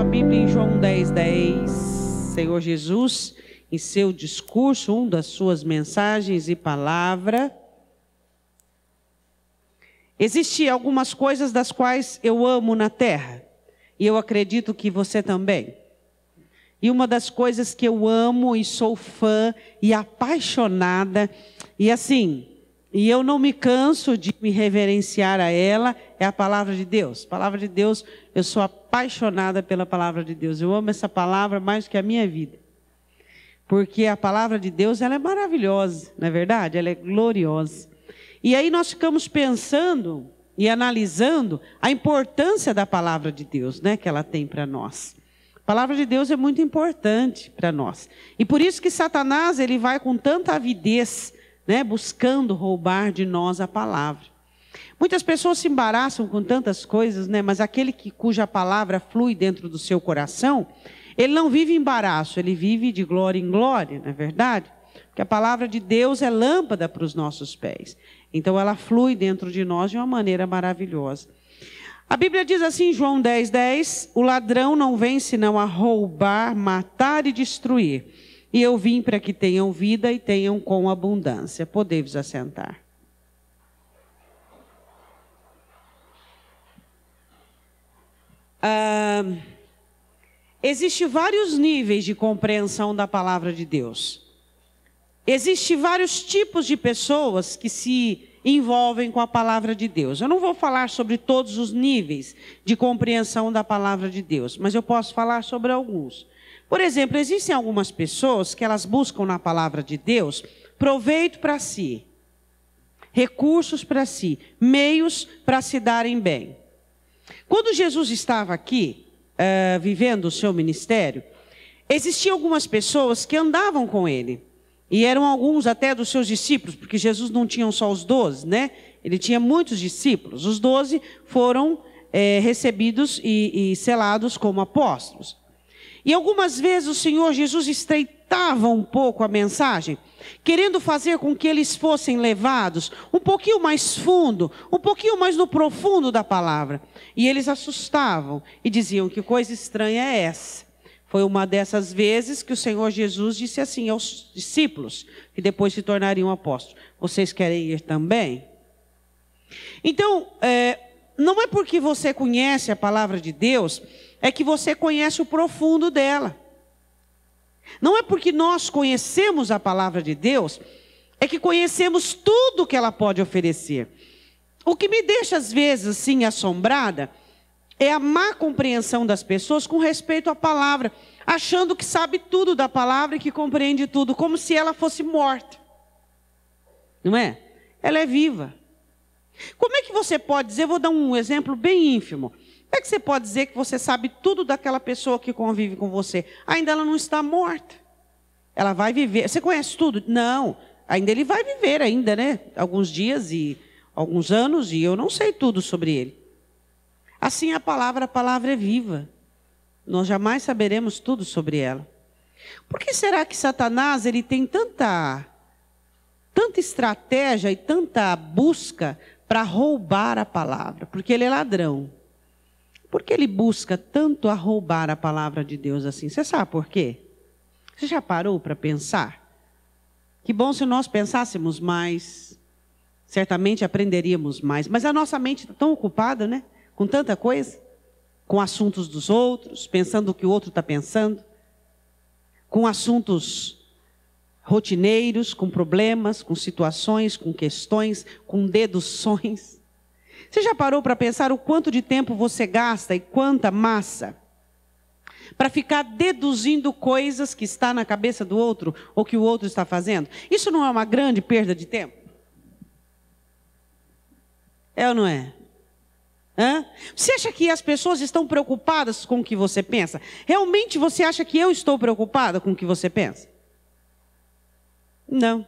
Bíblia em João 10:10. Senhor Jesus, em seu discurso, uma das suas mensagens e palavra. Existem algumas coisas das quais eu amo na terra, e eu acredito que você também. E uma das coisas que eu amo e sou fã e apaixonada, e assim, e eu não me canso de me reverenciar a ela, é a palavra de Deus. A palavra de Deus, eu sou apaixonada pela palavra de Deus. Eu amo essa palavra mais que a minha vida. Porque a palavra de Deus, ela é maravilhosa, não é verdade? Ela é gloriosa. E aí nós ficamos pensando e analisando a importância da palavra de Deus, né, que ela tem para nós. A palavra de Deus é muito importante para nós. E por isso que Satanás, ele vai com tanta avidez, né, buscando roubar de nós a palavra. Muitas pessoas se embaraçam com tantas coisas, né, mas aquele cuja palavra flui dentro do seu coração, ele não vive em embaraço, ele vive de glória em glória, não é verdade? Porque a palavra de Deus é lâmpada para os nossos pés. Então ela flui dentro de nós de uma maneira maravilhosa. A Bíblia diz assim, João 10:10, o ladrão não vem senão a roubar, matar e destruir. E eu vim para que tenham vida e tenham com abundância. Podei-vos assentar. Existem vários níveis de compreensão da palavra de Deus. Existem vários tipos de pessoas que se envolvem com a palavra de Deus. Eu não vou falar sobre todos os níveis de compreensão da palavra de Deus, mas eu posso falar sobre alguns. Por exemplo, existem algumas pessoas que elas buscam na palavra de Deus proveito para si, recursos para si, meios para se darem bem. Quando Jesus estava aqui, vivendo o seu ministério, existiam algumas pessoas que andavam com ele. E eram alguns até dos seus discípulos, porque Jesus não tinha só os 12, né? Ele tinha muitos discípulos. Os 12 foram recebidos e selados como apóstolos. E algumas vezes o Senhor Jesus estreitava um pouco a mensagem, querendo fazer com que eles fossem levados um pouquinho mais fundo, um pouquinho mais no profundo da palavra. E eles assustavam e diziam: que coisa estranha é essa? Foi uma dessas vezes que o Senhor Jesus disse assim aos discípulos, que depois se tornariam apóstolos: vocês querem ir também? Então, não é porque você conhece a palavra de Deus, é que você conhece o profundo dela. Não é porque nós conhecemos a palavra de Deus, é que conhecemos tudo que ela pode oferecer. O que me deixa às vezes assim assombrada é a má compreensão das pessoas com respeito à palavra, achando que sabe tudo da palavra e que compreende tudo, como se ela fosse morta. Não é? Ela é viva. Como é que você pode dizer, vou dar um exemplo bem ínfimo, como é que você pode dizer que você sabe tudo daquela pessoa que convive com você? Ainda ela não está morta. Ela vai viver. Você conhece tudo? Não. Ainda ele vai viver ainda, né? Alguns dias e alguns anos, e eu não sei tudo sobre ele. Assim a palavra é viva. Nós jamais saberemos tudo sobre ela. Por que será que Satanás ele tem tanta estratégia e tanta busca para roubar a palavra? Porque ele é ladrão. Por que ele busca tanto a roubar a palavra de Deus assim? Você sabe por quê? Você já parou para pensar? Que bom se nós pensássemos mais. Certamente aprenderíamos mais. Mas a nossa mente está tão ocupada, né? Com tanta coisa. Com assuntos dos outros, pensando o que o outro está pensando. Com assuntos rotineiros, com problemas, com situações, com questões, com deduções. Você já parou para pensar o quanto de tempo você gasta e quanta massa para ficar deduzindo coisas que está na cabeça do outro ou que o outro está fazendo? Isso não é uma grande perda de tempo? É ou não é? Você acha que as pessoas estão preocupadas com o que você pensa? Realmente você acha que eu estou preocupada com o que você pensa? Não.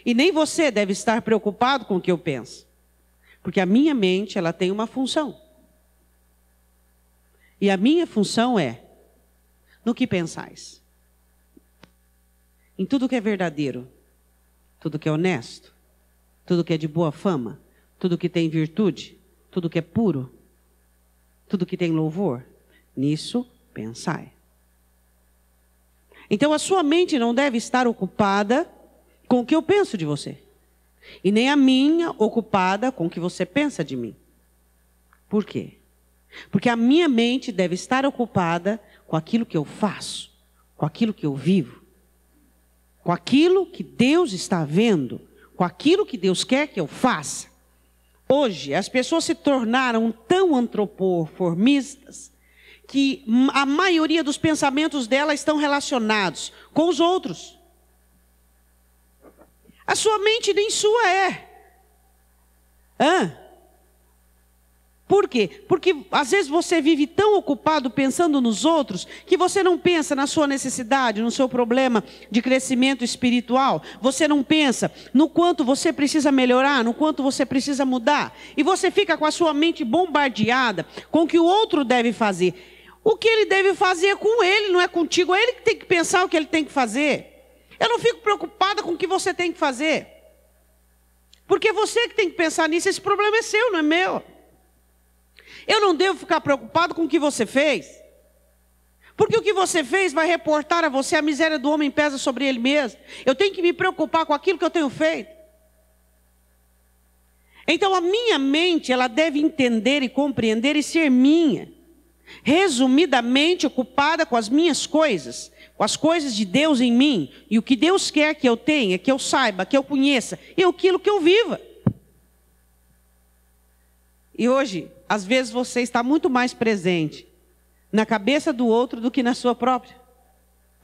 E nem você deve estar preocupado com o que eu penso. Porque a minha mente, ela tem uma função. E a minha função é: no que pensais? Em tudo que é verdadeiro, tudo que é honesto, tudo que é de boa fama, tudo que tem virtude, tudo que é puro, tudo que tem louvor, nisso pensai. Então a sua mente não deve estar ocupada com o que eu penso de você. E nem a minha ocupada com o que você pensa de mim. Por quê? Porque a minha mente deve estar ocupada com aquilo que eu faço, com aquilo que eu vivo, com aquilo que Deus está vendo, com aquilo que Deus quer que eu faça. Hoje, as pessoas se tornaram tão antropoformistas que a maioria dos pensamentos delas estão relacionados com os outros. A sua mente nem sua é. Por quê? Porque às vezes você vive tão ocupado pensando nos outros que você não pensa na sua necessidade, no seu problema de crescimento espiritual. Você não pensa no quanto você precisa melhorar, no quanto você precisa mudar. E você fica com a sua mente bombardeada com o que o outro deve fazer. O que ele deve fazer é com ele, não é contigo. É ele que tem que pensar o que ele tem que fazer. Eu não fico preocupada com o que você tem que fazer. Porque você que tem que pensar nisso, esse problema é seu, não é meu. Eu não devo ficar preocupado com o que você fez. Porque o que você fez vai reportar a você, a miséria do homem pesa sobre ele mesmo. Eu tenho que me preocupar com aquilo que eu tenho feito. Então a minha mente, ela deve entender e compreender e ser minha. Resumidamente ocupada com as minhas coisas, com as coisas de Deus em mim. E o que Deus quer que eu tenha, que eu saiba, que eu conheça, e aquilo que eu viva. E hoje, às vezes você está muito mais presente na cabeça do outro do que na sua própria.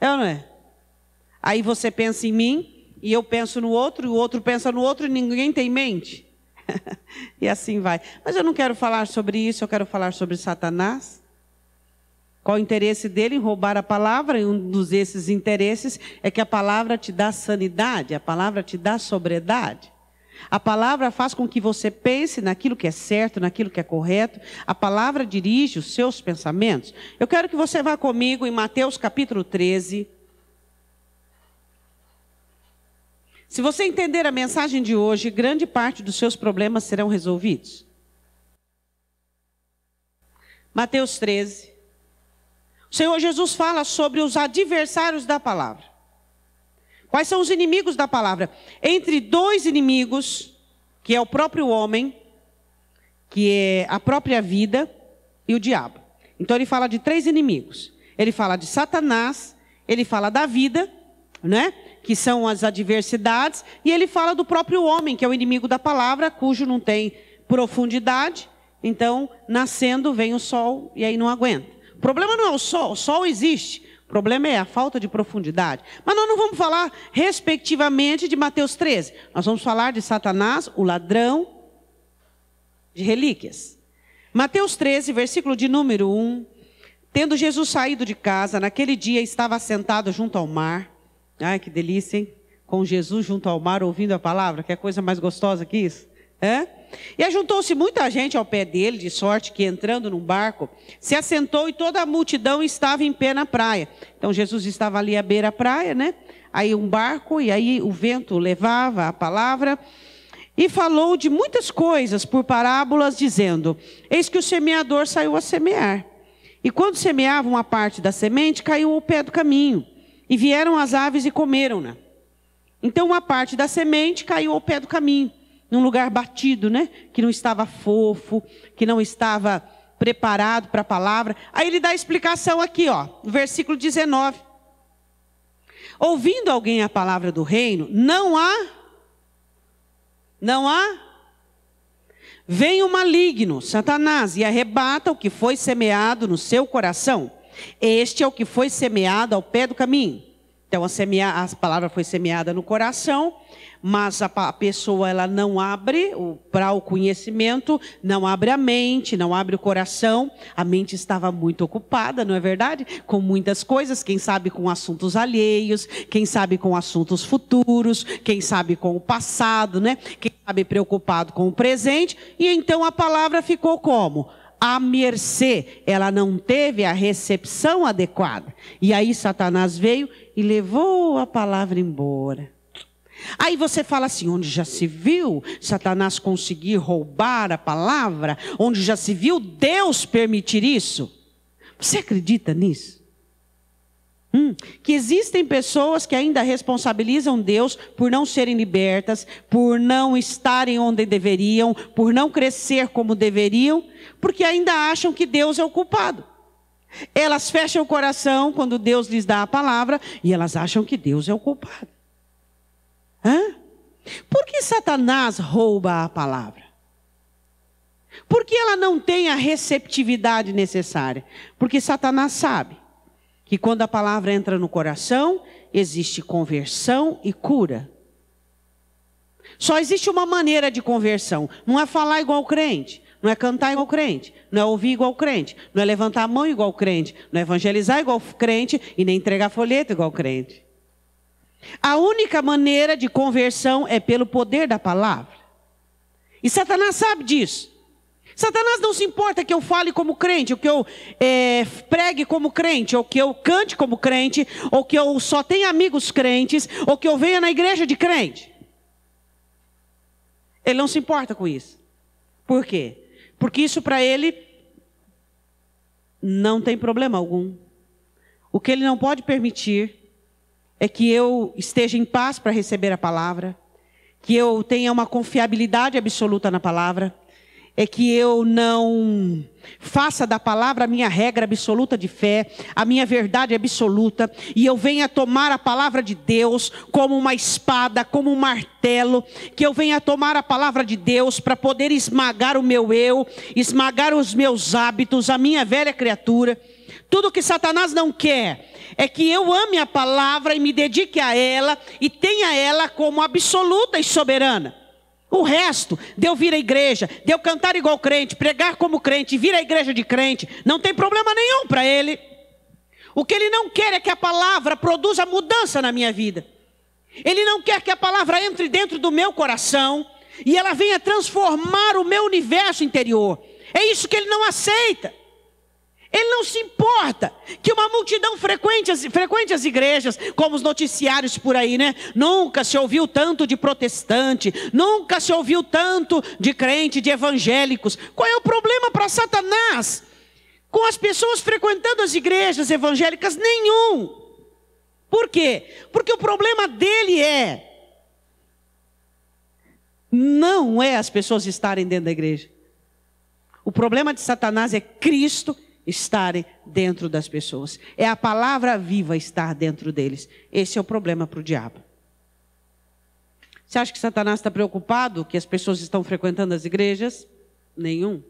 É ou não é? Aí você pensa em mim, e eu penso no outro, e o outro pensa no outro, e ninguém tem mente. E assim vai. Mas eu não quero falar sobre isso, eu quero falar sobre Satanás. Qual o interesse dele em roubar a palavra? E um desses interesses é que a palavra te dá sanidade, a palavra te dá sobriedade. A palavra faz com que você pense naquilo que é certo, naquilo que é correto. A palavra dirige os seus pensamentos. Eu quero que você vá comigo em Mateus capítulo 13. Se você entender a mensagem de hoje, grande parte dos seus problemas serão resolvidos. Mateus 13. O Senhor Jesus fala sobre os adversários da palavra. Quais são os inimigos da palavra? Entre dois inimigos, que é o próprio homem, que é a própria vida, e o diabo. Então ele fala de três inimigos. Ele fala de Satanás, ele fala da vida, né? Que são as adversidades, e ele fala do próprio homem, que é o inimigo da palavra, cujo não tem profundidade. Então, nascendo, vem o sol, e aí não aguenta. O problema não é o sol existe. O problema é a falta de profundidade. Mas nós não vamos falar respectivamente de Mateus 13. Nós vamos falar de Satanás, o ladrão de relíquias. Mateus 13, versículo de número 1. Tendo Jesus saído de casa, naquele dia estava sentado junto ao mar. Ai, que delícia, hein? Com Jesus junto ao mar, ouvindo a palavra. Que coisa mais gostosa que isso. E ajuntou-se muita gente ao pé dele, de sorte que, entrando num barco, se assentou e toda a multidão estava em pé na praia. Então Jesus estava ali à beira da praia, né? Aí um barco, e aí o vento levava a palavra. E falou de muitas coisas por parábolas, dizendo: eis que o semeador saiu a semear. E quando semeava uma parte da semente, caiu ao pé do caminho. E vieram as aves e comeram-na. Então uma parte da semente caiu ao pé do caminho. Num lugar batido, né? Que não estava fofo, que não estava preparado para a palavra. Aí ele dá a explicação aqui, ó, versículo 19. Ouvindo alguém a palavra do reino, não há, vem o maligno, Satanás, e arrebata o que foi semeado no seu coração. Este é o que foi semeado ao pé do caminho. Então a palavra foi semeada no coração, mas a pessoa ela não abre para o conhecimento, não abre a mente, não abre o coração. A mente estava muito ocupada, não é verdade? Com muitas coisas, quem sabe com assuntos alheios, quem sabe com assuntos futuros, quem sabe com o passado, né? Quem sabe preocupado com o presente. E então a palavra ficou como? À mercê, ela não teve a recepção adequada. E aí Satanás veio e levou a palavra embora. Aí você fala assim, onde já se viu Satanás conseguir roubar a palavra? Onde já se viu Deus permitir isso? Você acredita nisso? Que existem pessoas que ainda responsabilizam Deus por não serem libertas, por não estarem onde deveriam, por não crescer como deveriam, porque ainda acham que Deus é o culpado. Elas fecham o coração quando Deus lhes dá a palavra e elas acham que Deus é o culpado. Por que Satanás rouba a palavra? Por que ela não tem a receptividade necessária? Porque Satanás sabe que quando a palavra entra no coração, existe conversão e cura. Só existe uma maneira de conversão. Não é falar igual crente, não é cantar igual crente, não é ouvir igual crente, não é levantar a mão igual crente, não é evangelizar igual crente e nem entregar folheto igual crente. A única maneira de conversão é pelo poder da palavra. E Satanás sabe disso. Satanás não se importa que eu fale como crente, ou que eu pregue como crente, ou que eu cante como crente, ou que eu só tenha amigos crentes, ou que eu venha na igreja de crente. Ele não se importa com isso. Por quê? Porque isso para ele não tem problema algum. O que ele não pode permitir é que eu esteja em paz para receber a palavra, que eu tenha uma confiabilidade absoluta na palavra, é que eu não faça da palavra a minha regra absoluta de fé, a minha verdade absoluta, e eu venha tomar a palavra de Deus como uma espada, como um martelo, que eu venha tomar a palavra de Deus para poder esmagar o meu eu, esmagar os meus hábitos, a minha velha criatura. Tudo que Satanás não quer é que eu ame a palavra e me dedique a ela e tenha ela como absoluta e soberana. O resto, de eu vir à igreja, de eu cantar igual crente, pregar como crente, vir à igreja de crente, não tem problema nenhum para ele. O que ele não quer é que a palavra produza mudança na minha vida. Ele não quer que a palavra entre dentro do meu coração e ela venha transformar o meu universo interior. É isso que ele não aceita. Ele não se importa que uma multidão frequente as igrejas, como os noticiários por aí, né? Nunca se ouviu tanto de protestante, nunca se ouviu tanto de crente, de evangélicos. Qual é o problema para Satanás com as pessoas frequentando as igrejas evangélicas? Nenhum. Por quê? Porque o problema dele não é as pessoas estarem dentro da igreja. O problema de Satanás é Cristo estarem dentro das pessoas. É a palavra viva estar dentro deles. Esse é o problema para o diabo. Você acha que Satanás está preocupado que as pessoas estão frequentando as igrejas? Nenhum.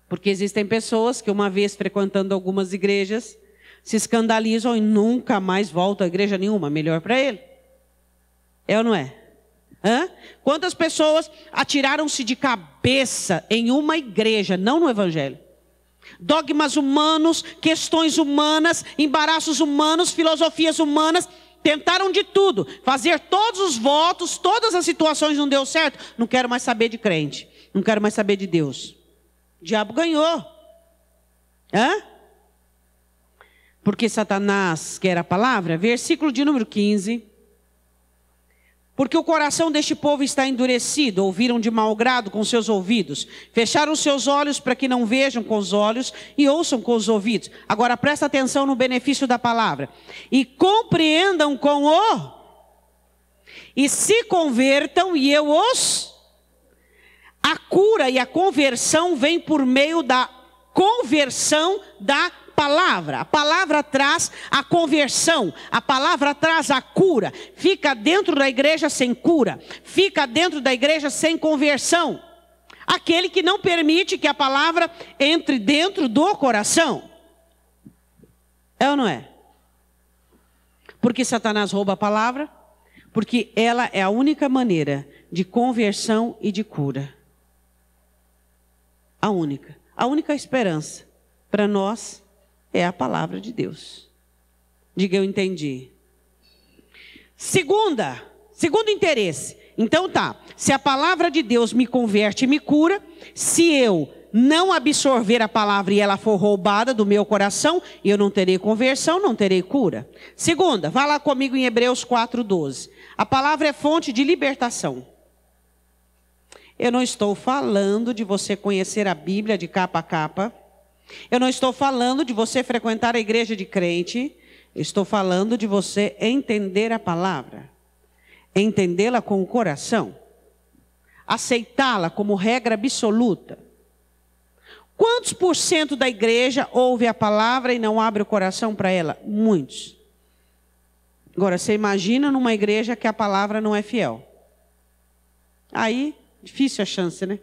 Porque existem pessoas que uma vez frequentando algumas igrejas, se escandalizam e nunca mais voltam a igreja nenhuma. Melhor para ele. É ou não é? Quantas pessoas atiraram-se de cabeça em uma igreja, não no evangelho? Dogmas humanos, questões humanas, embaraços humanos, filosofias humanas, tentaram de tudo, fazer todos os votos, todas as situações não deu certo. Não quero mais saber de crente, não quero mais saber de Deus. O diabo ganhou. Porque Satanás quer a palavra. Versículo de número 15. Porque o coração deste povo está endurecido, ouviram de mau grado com seus ouvidos, fecharam os seus olhos para que não vejam com os olhos e ouçam com os ouvidos. Agora presta atenção no benefício da palavra. E compreendam com o... E se convertam e eu os... A cura e a conversão vem por meio da conversão da palavra. A palavra traz a conversão, a palavra traz a cura. Fica dentro da igreja sem cura, fica dentro da igreja sem conversão. Aquele que não permite que a palavra entre dentro do coração. É ou não é? Porque Satanás rouba a palavra? Porque ela é a única maneira de conversão e de cura. A única esperança para nós é a palavra de Deus. Diga, eu entendi. Segundo interesse. Então tá, se a palavra de Deus me converte e me cura, se eu não absorver a palavra e ela for roubada do meu coração, eu não terei conversão, não terei cura. Segunda, vá lá comigo em Hebreus 4:12. A palavra é fonte de libertação. Eu não estou falando de você conhecer a Bíblia de capa a capa. Eu não estou falando de você frequentar a igreja de crente. Eu estou falando de você entender a palavra. Entendê-la com o coração. Aceitá-la como regra absoluta. Quantos por cento da igreja ouve a palavra e não abre o coração para ela? Muitos. Agora, você imagina numa igreja que a palavra não é fiel. Aí, difícil a chance, né?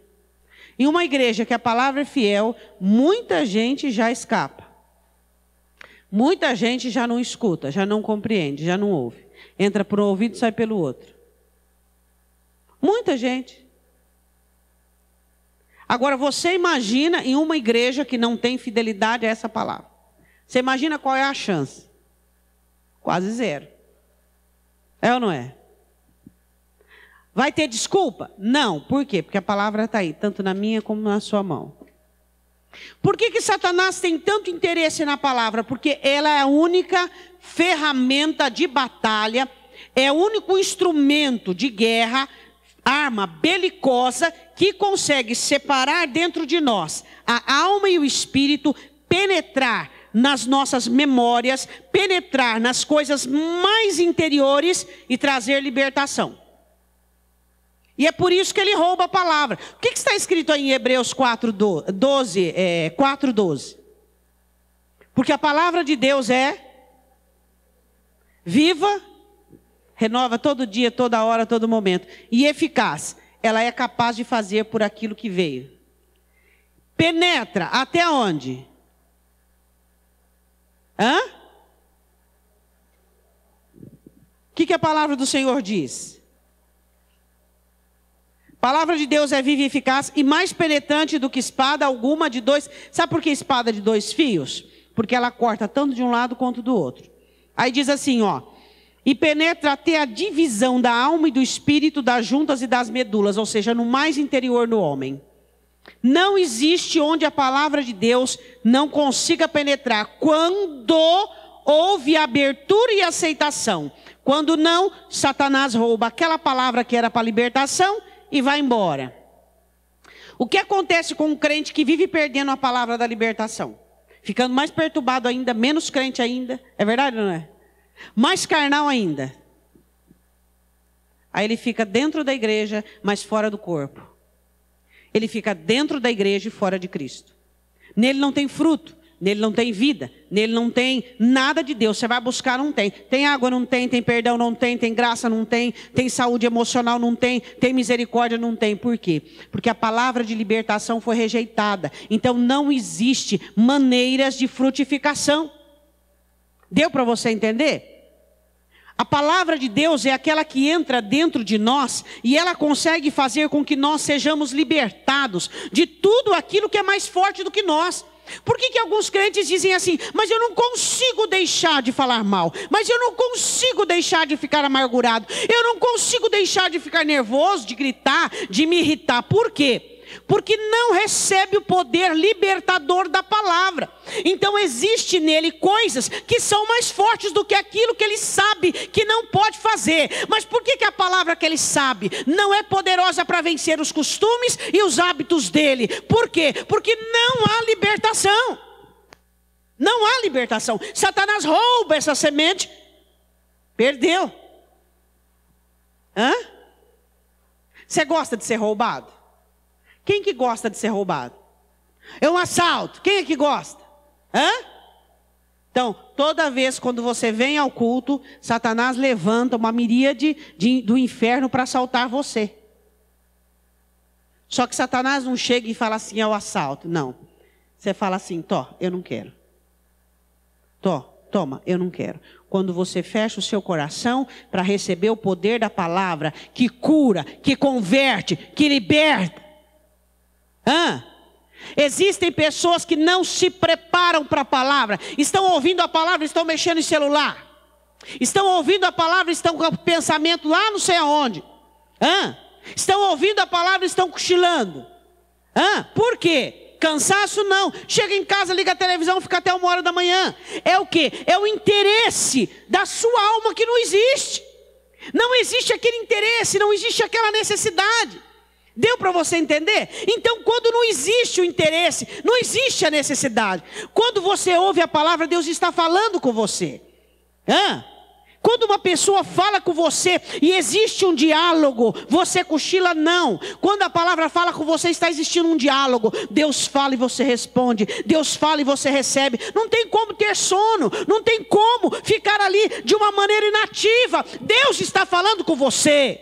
Em uma igreja que a palavra é fiel, muita gente já escapa. Muita gente já não escuta, já não compreende, já não ouve. Entra por um ouvido e sai pelo outro. Muita gente. Agora, você imagina em uma igreja que não tem fidelidade a essa palavra. Você imagina qual é a chance? Quase zero. É ou não é? Vai ter desculpa? Não. Por quê? Porque a palavra está aí, tanto na minha como na sua mão. Por que Satanás tem tanto interesse na palavra? Porque ela é a única ferramenta de batalha, é o único instrumento de guerra, arma belicosa, que consegue separar dentro de nós a alma e o espírito, penetrar nas nossas memórias, penetrar nas coisas mais interiores e trazer libertação. E é por isso que ele rouba a palavra. O que está escrito aí em Hebreus 4:12? Porque a palavra de Deus é viva, renova todo dia, toda hora, todo momento. E eficaz. Ela é capaz de fazer por aquilo que veio. Penetra até onde? Hã? O que a palavra do Senhor diz? A palavra de Deus é viva e eficaz e mais penetrante do que espada alguma de dois. Sabe por que espada de dois fios? Porque ela corta tanto de um lado quanto do outro. Aí diz assim, ó. E penetra até a divisão da alma e do espírito, das juntas e das medulas, ou seja, no mais interior do homem. Não existe onde a palavra de Deus não consiga penetrar. Quando houve abertura e aceitação. Quando não, Satanás rouba aquela palavra que era para libertação e vai embora. O que acontece com um crente que vive perdendo a palavra da libertação? Ficando mais perturbado ainda, menos crente ainda. É verdade ou não é? Mais carnal ainda. Aí ele fica dentro da igreja, mas fora do corpo. Ele fica dentro da igreja e fora de Cristo. Nele não tem fruto, nele não tem vida, nele não tem nada de Deus. Você vai buscar, não tem. Tem água, não tem. Tem perdão, não tem. Tem graça, não tem. Tem saúde emocional, não tem. Tem misericórdia, não tem. Por quê? Porque a palavra de libertação foi rejeitada. Então não existe maneiras de frutificação. Deu para você entender? A palavra de Deus é aquela que entra dentro de nós e ela consegue fazer com que nós sejamos libertados de tudo aquilo que é mais forte do que nós. Por que alguns crentes dizem assim, mas eu não consigo deixar de falar mal, mas eu não consigo deixar de ficar amargurado, eu não consigo deixar de ficar nervoso, de gritar, de me irritar. Por quê? Porque não recebe o poder libertador da palavra. Então existe nele coisas que são mais fortes do que aquilo que ele sabe que não pode fazer. Mas por que a palavra que ele sabe não é poderosa para vencer os costumes e os hábitos dele? Por quê? Porque não há libertação. Não há libertação. Satanás rouba essa semente. Perdeu. Hã? Você gosta de ser roubado? Quem que gosta de ser roubado? É um assalto. Quem é que gosta? Hã? Então, toda vez quando você vem ao culto, Satanás levanta uma miríade do inferno para assaltar você. Só que Satanás não chega e fala assim, é o assalto. Não. Você fala assim, eu não quero. Toma, eu não quero. Quando você fecha o seu coração para receber o poder da palavra, que cura, que converte, que liberta. Existem pessoas que não se preparam para a palavra. Estão ouvindo a palavra, estão mexendo em celular. Estão ouvindo a palavra, estão com o pensamento lá não sei aonde. Estão ouvindo a palavra, estão cochilando. Por quê? Cansaço não. Chega em casa, liga a televisão, fica até 1h da manhã. É o quê? É o interesse da sua alma que não existe. Não existe aquele interesse, não existe aquela necessidade. Deu para você entender? Então, quando não existe o interesse, não existe a necessidade. Quando você ouve a palavra, Deus está falando com você. Quando uma pessoa fala com você e existe um diálogo, você cochila? Não. Quando a palavra fala com você, está existindo um diálogo. Deus fala e você responde. Deus fala e você recebe. Não tem como ter sono. Não tem como ficar ali de uma maneira inativa. Deus está falando com você.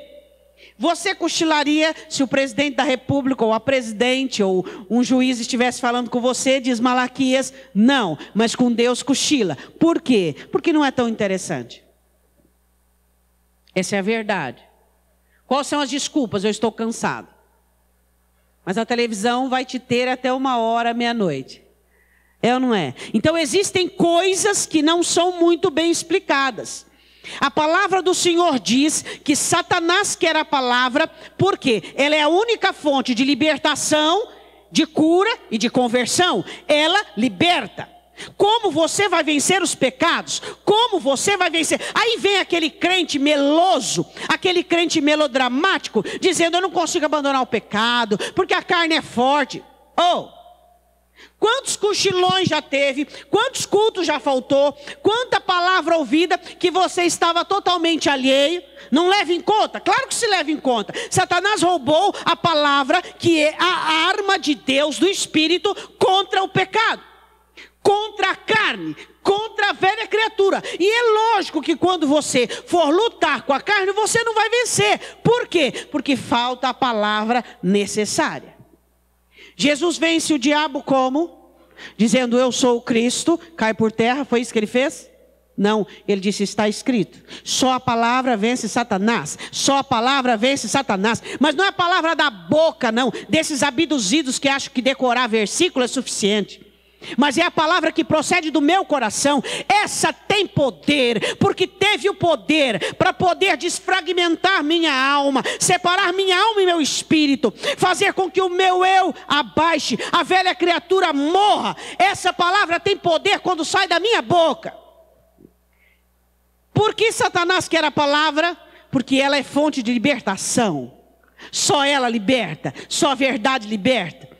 Você cochilaria se o presidente da república, ou a presidente, ou um juiz estivesse falando com você, diz Malaquias? Não, mas com Deus cochila. Por quê? Porque não é tão interessante. Essa é a verdade. Quais são as desculpas? Eu estou cansado. Mas a televisão vai te ter até 1h, meia-noite. É ou não é? Então existem coisas que não são muito bem explicadas. A palavra do Senhor diz que Satanás quer a palavra, porque ela é a única fonte de libertação, de cura e de conversão. Ela liberta. Como você vai vencer os pecados? Como você vai vencer? Aí vem aquele crente meloso, aquele crente melodramático, dizendo: eu não consigo abandonar o pecado, porque a carne é forte. Quantos cochilões já teve? Quantos cultos já faltou? Quanta palavra ouvida que você estava totalmente alheio? Não leva em conta? Claro que se leva em conta. Satanás roubou a palavra que é a arma de Deus, do Espírito, contra o pecado, contra a carne, contra a velha criatura. E é lógico que quando você for lutar com a carne, você não vai vencer. Por quê? Porque falta a palavra necessária. Jesus vence o diabo como? Dizendo: eu sou o Cristo, cai por terra. Foi isso que ele fez? Não, ele disse: está escrito. Só a palavra vence Satanás. Só a palavra vence Satanás. Mas não é a palavra da boca, não, desses abduzidos que acham que decorar versículo é suficiente. Mas é a palavra que procede do meu coração. Essa tem poder, porque teve o poder para poder desfragmentar minha alma, separar minha alma e meu espírito, fazer com que o meu eu abaixe, a velha criatura morra. Essa palavra tem poder quando sai da minha boca. Por que Satanás quer a palavra? Porque ela é fonte de libertação. Só ela liberta, só a verdade liberta.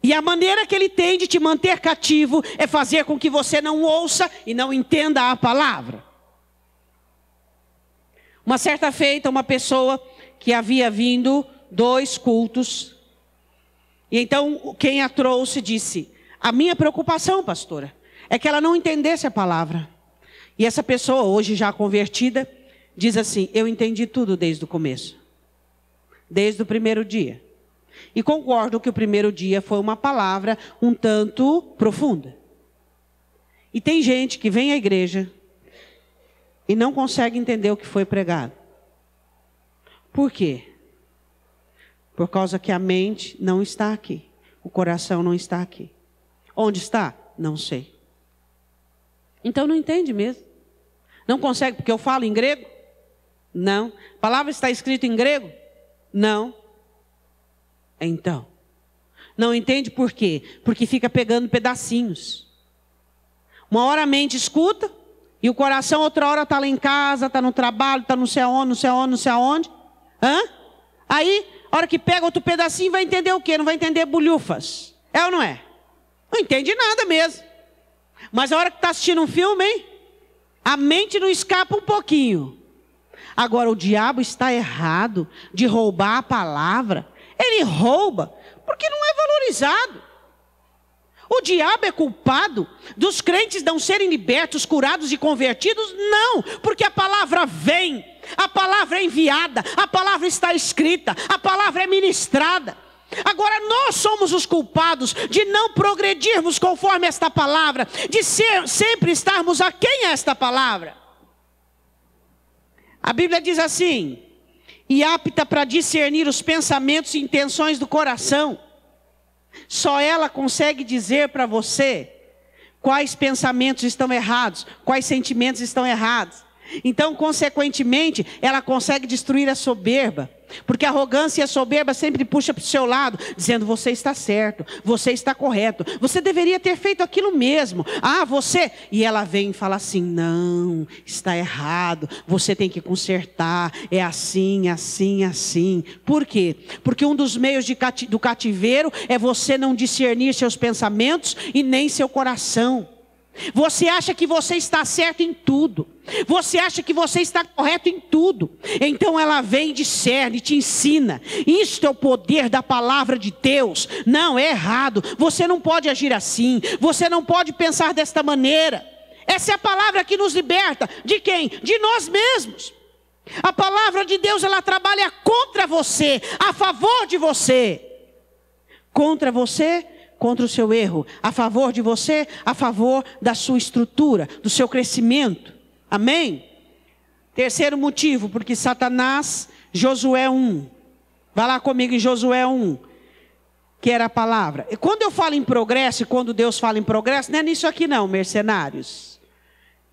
E a maneira que ele tem de te manter cativo é fazer com que você não ouça e não entenda a palavra. Uma certa feita, uma pessoa que havia vindo 2 cultos, e então quem a trouxe disse: a minha preocupação, pastora, é que ela não entendesse a palavra. E essa pessoa, hoje já convertida, diz assim: eu entendi tudo desde o começo, desde o primeiro dia. E concordo que o primeiro dia foi uma palavra um tanto profunda. E tem gente que vem à igreja e não consegue entender o que foi pregado. Por quê? Por causa que a mente não está aqui. O coração não está aqui. Onde está? Não sei. Então não entende mesmo. Não consegue, porque eu falo em grego? Não. A palavra está escrita em grego? Não. Então, não entende por quê? Porque fica pegando pedacinhos. Uma hora a mente escuta, e o coração outra hora está lá em casa, está no trabalho, está não sei aonde, não sei aonde, não sei aonde. Aí, a hora que pega outro pedacinho, vai entender o quê? Não vai entender bolhufas. É ou não é? Não entende nada mesmo. Mas a hora que está assistindo um filme, hein? A mente não escapa um pouquinho. Agora, o diabo está errado de roubar a palavra. Ele rouba porque não é valorizado. O diabo é culpado dos crentes não serem libertos, curados e convertidos? Não, porque a palavra vem, a palavra é enviada, a palavra está escrita, a palavra é ministrada. Agora nós somos os culpados de não progredirmos conforme esta palavra, de sempre estarmos aquém a esta palavra. A Bíblia diz assim: e apta para discernir os pensamentos e intenções do coração. Só ela consegue dizer para você quais pensamentos estão errados, quais sentimentos estão errados. Então, consequentemente, ela consegue destruir a soberba. Porque a arrogância e a soberba sempre puxa para o seu lado, dizendo: você está certo, você está correto, você deveria ter feito aquilo mesmo. Ah, você... E ela vem e fala assim: não, está errado, você tem que consertar, é assim, assim, assim. Por quê? Porque um dos meios do cativeiro é você não discernir seus pensamentos e nem seu coração. Você acha que você está certo em tudo. Você acha que você está correto em tudo. Então ela vem, discerne, te ensina. Isto é o poder da palavra de Deus. Não, é errado. Você não pode agir assim. Você não pode pensar desta maneira. Essa é a palavra que nos liberta. De quem? De nós mesmos. A palavra de Deus, ela trabalha contra você, a favor de você. Contra você, contra o seu erro. A favor de você, a favor da sua estrutura, do seu crescimento. Amém? Terceiro motivo, porque Satanás, Josué 1. Vai lá comigo em Josué 1. Que era a palavra. E quando eu falo em progresso, e quando Deus fala em progresso, não é nisso aqui não, mercenários.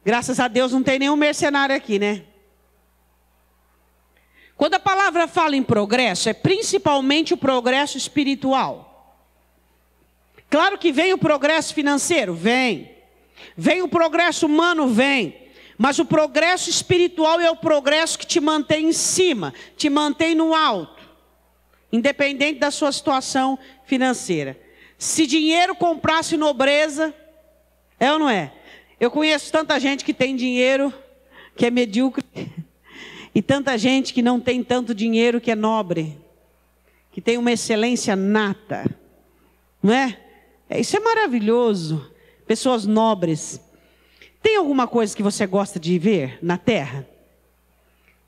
Graças a Deus não tem nenhum mercenário aqui, né? Quando a palavra fala em progresso, é principalmente o progresso espiritual. Claro que vem o progresso financeiro, vem. Vem o progresso humano, vem. Mas o progresso espiritual é o progresso que te mantém em cima, te mantém no alto. Independente da sua situação financeira. Se dinheiro comprasse nobreza, é ou não é? Eu conheço tanta gente que tem dinheiro, que é medíocre. E tanta gente que não tem tanto dinheiro, que é nobre. Que tem uma excelência nata. Não é? Isso é maravilhoso. Pessoas nobres. Tem alguma coisa que você gosta de ver na terra?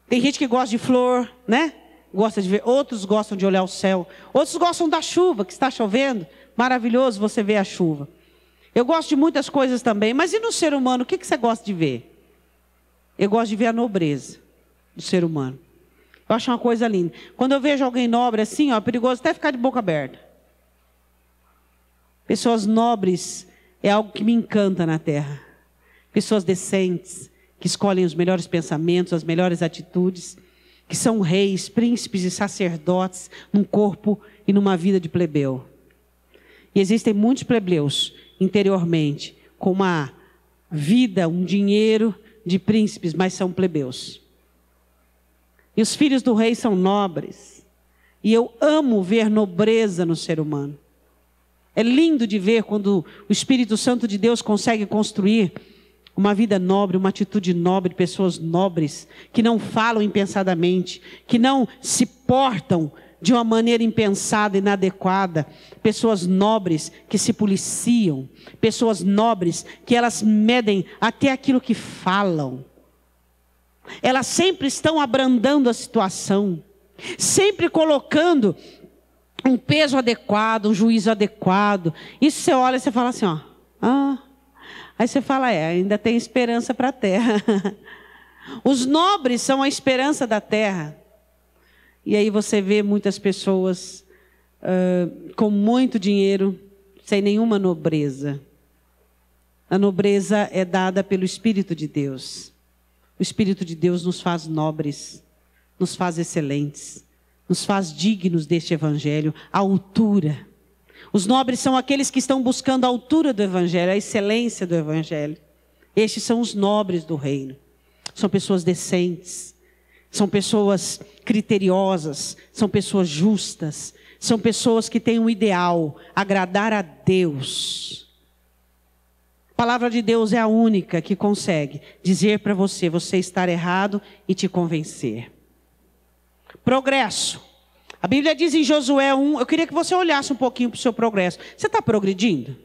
Tem gente que gosta de flor, né? Gosta de ver. Outros gostam de olhar o céu. Outros gostam da chuva, que está chovendo. Maravilhoso você ver a chuva. Eu gosto de muitas coisas também. Mas e no ser humano, o que você gosta de ver? Eu gosto de ver a nobreza do ser humano. Eu acho uma coisa linda. Quando eu vejo alguém nobre assim, ó, é perigoso até ficar de boca aberta. Pessoas nobres é algo que me encanta na terra. Pessoas decentes, que escolhem os melhores pensamentos, as melhores atitudes, que são reis, príncipes e sacerdotes num corpo e numa vida de plebeu. E existem muitos plebeus interiormente, com uma vida, um dinheiro de príncipes, mas são plebeus. E os filhos do rei são nobres. E eu amo ver nobreza no ser humano. É lindo de ver quando o Espírito Santo de Deus consegue construir uma vida nobre, uma atitude nobre, pessoas nobres, que não falam impensadamente, que não se portam de uma maneira impensada, inadequada. Pessoas nobres que se policiam, pessoas nobres que elas medem até aquilo que falam. Elas sempre estão abrandando a situação, sempre colocando um peso adequado, um juízo adequado. Isso você olha e você fala assim, ó. Aí você fala, ainda tem esperança para a terra. Os nobres são a esperança da terra. E aí você vê muitas pessoas com muito dinheiro, sem nenhuma nobreza. A nobreza é dada pelo Espírito de Deus. O Espírito de Deus nos faz nobres, nos faz excelentes, nos faz dignos deste Evangelho, a altura. Os nobres são aqueles que estão buscando a altura do Evangelho, a excelência do Evangelho. Estes são os nobres do reino. São pessoas decentes, são pessoas criteriosas, são pessoas justas, são pessoas que têm um ideal, agradar a Deus. A palavra de Deus é a única que consegue dizer para você, você estar errado e te convencer. Progresso. A Bíblia diz em Josué 1, eu queria que você olhasse um pouquinho para o seu progresso. Você está progredindo?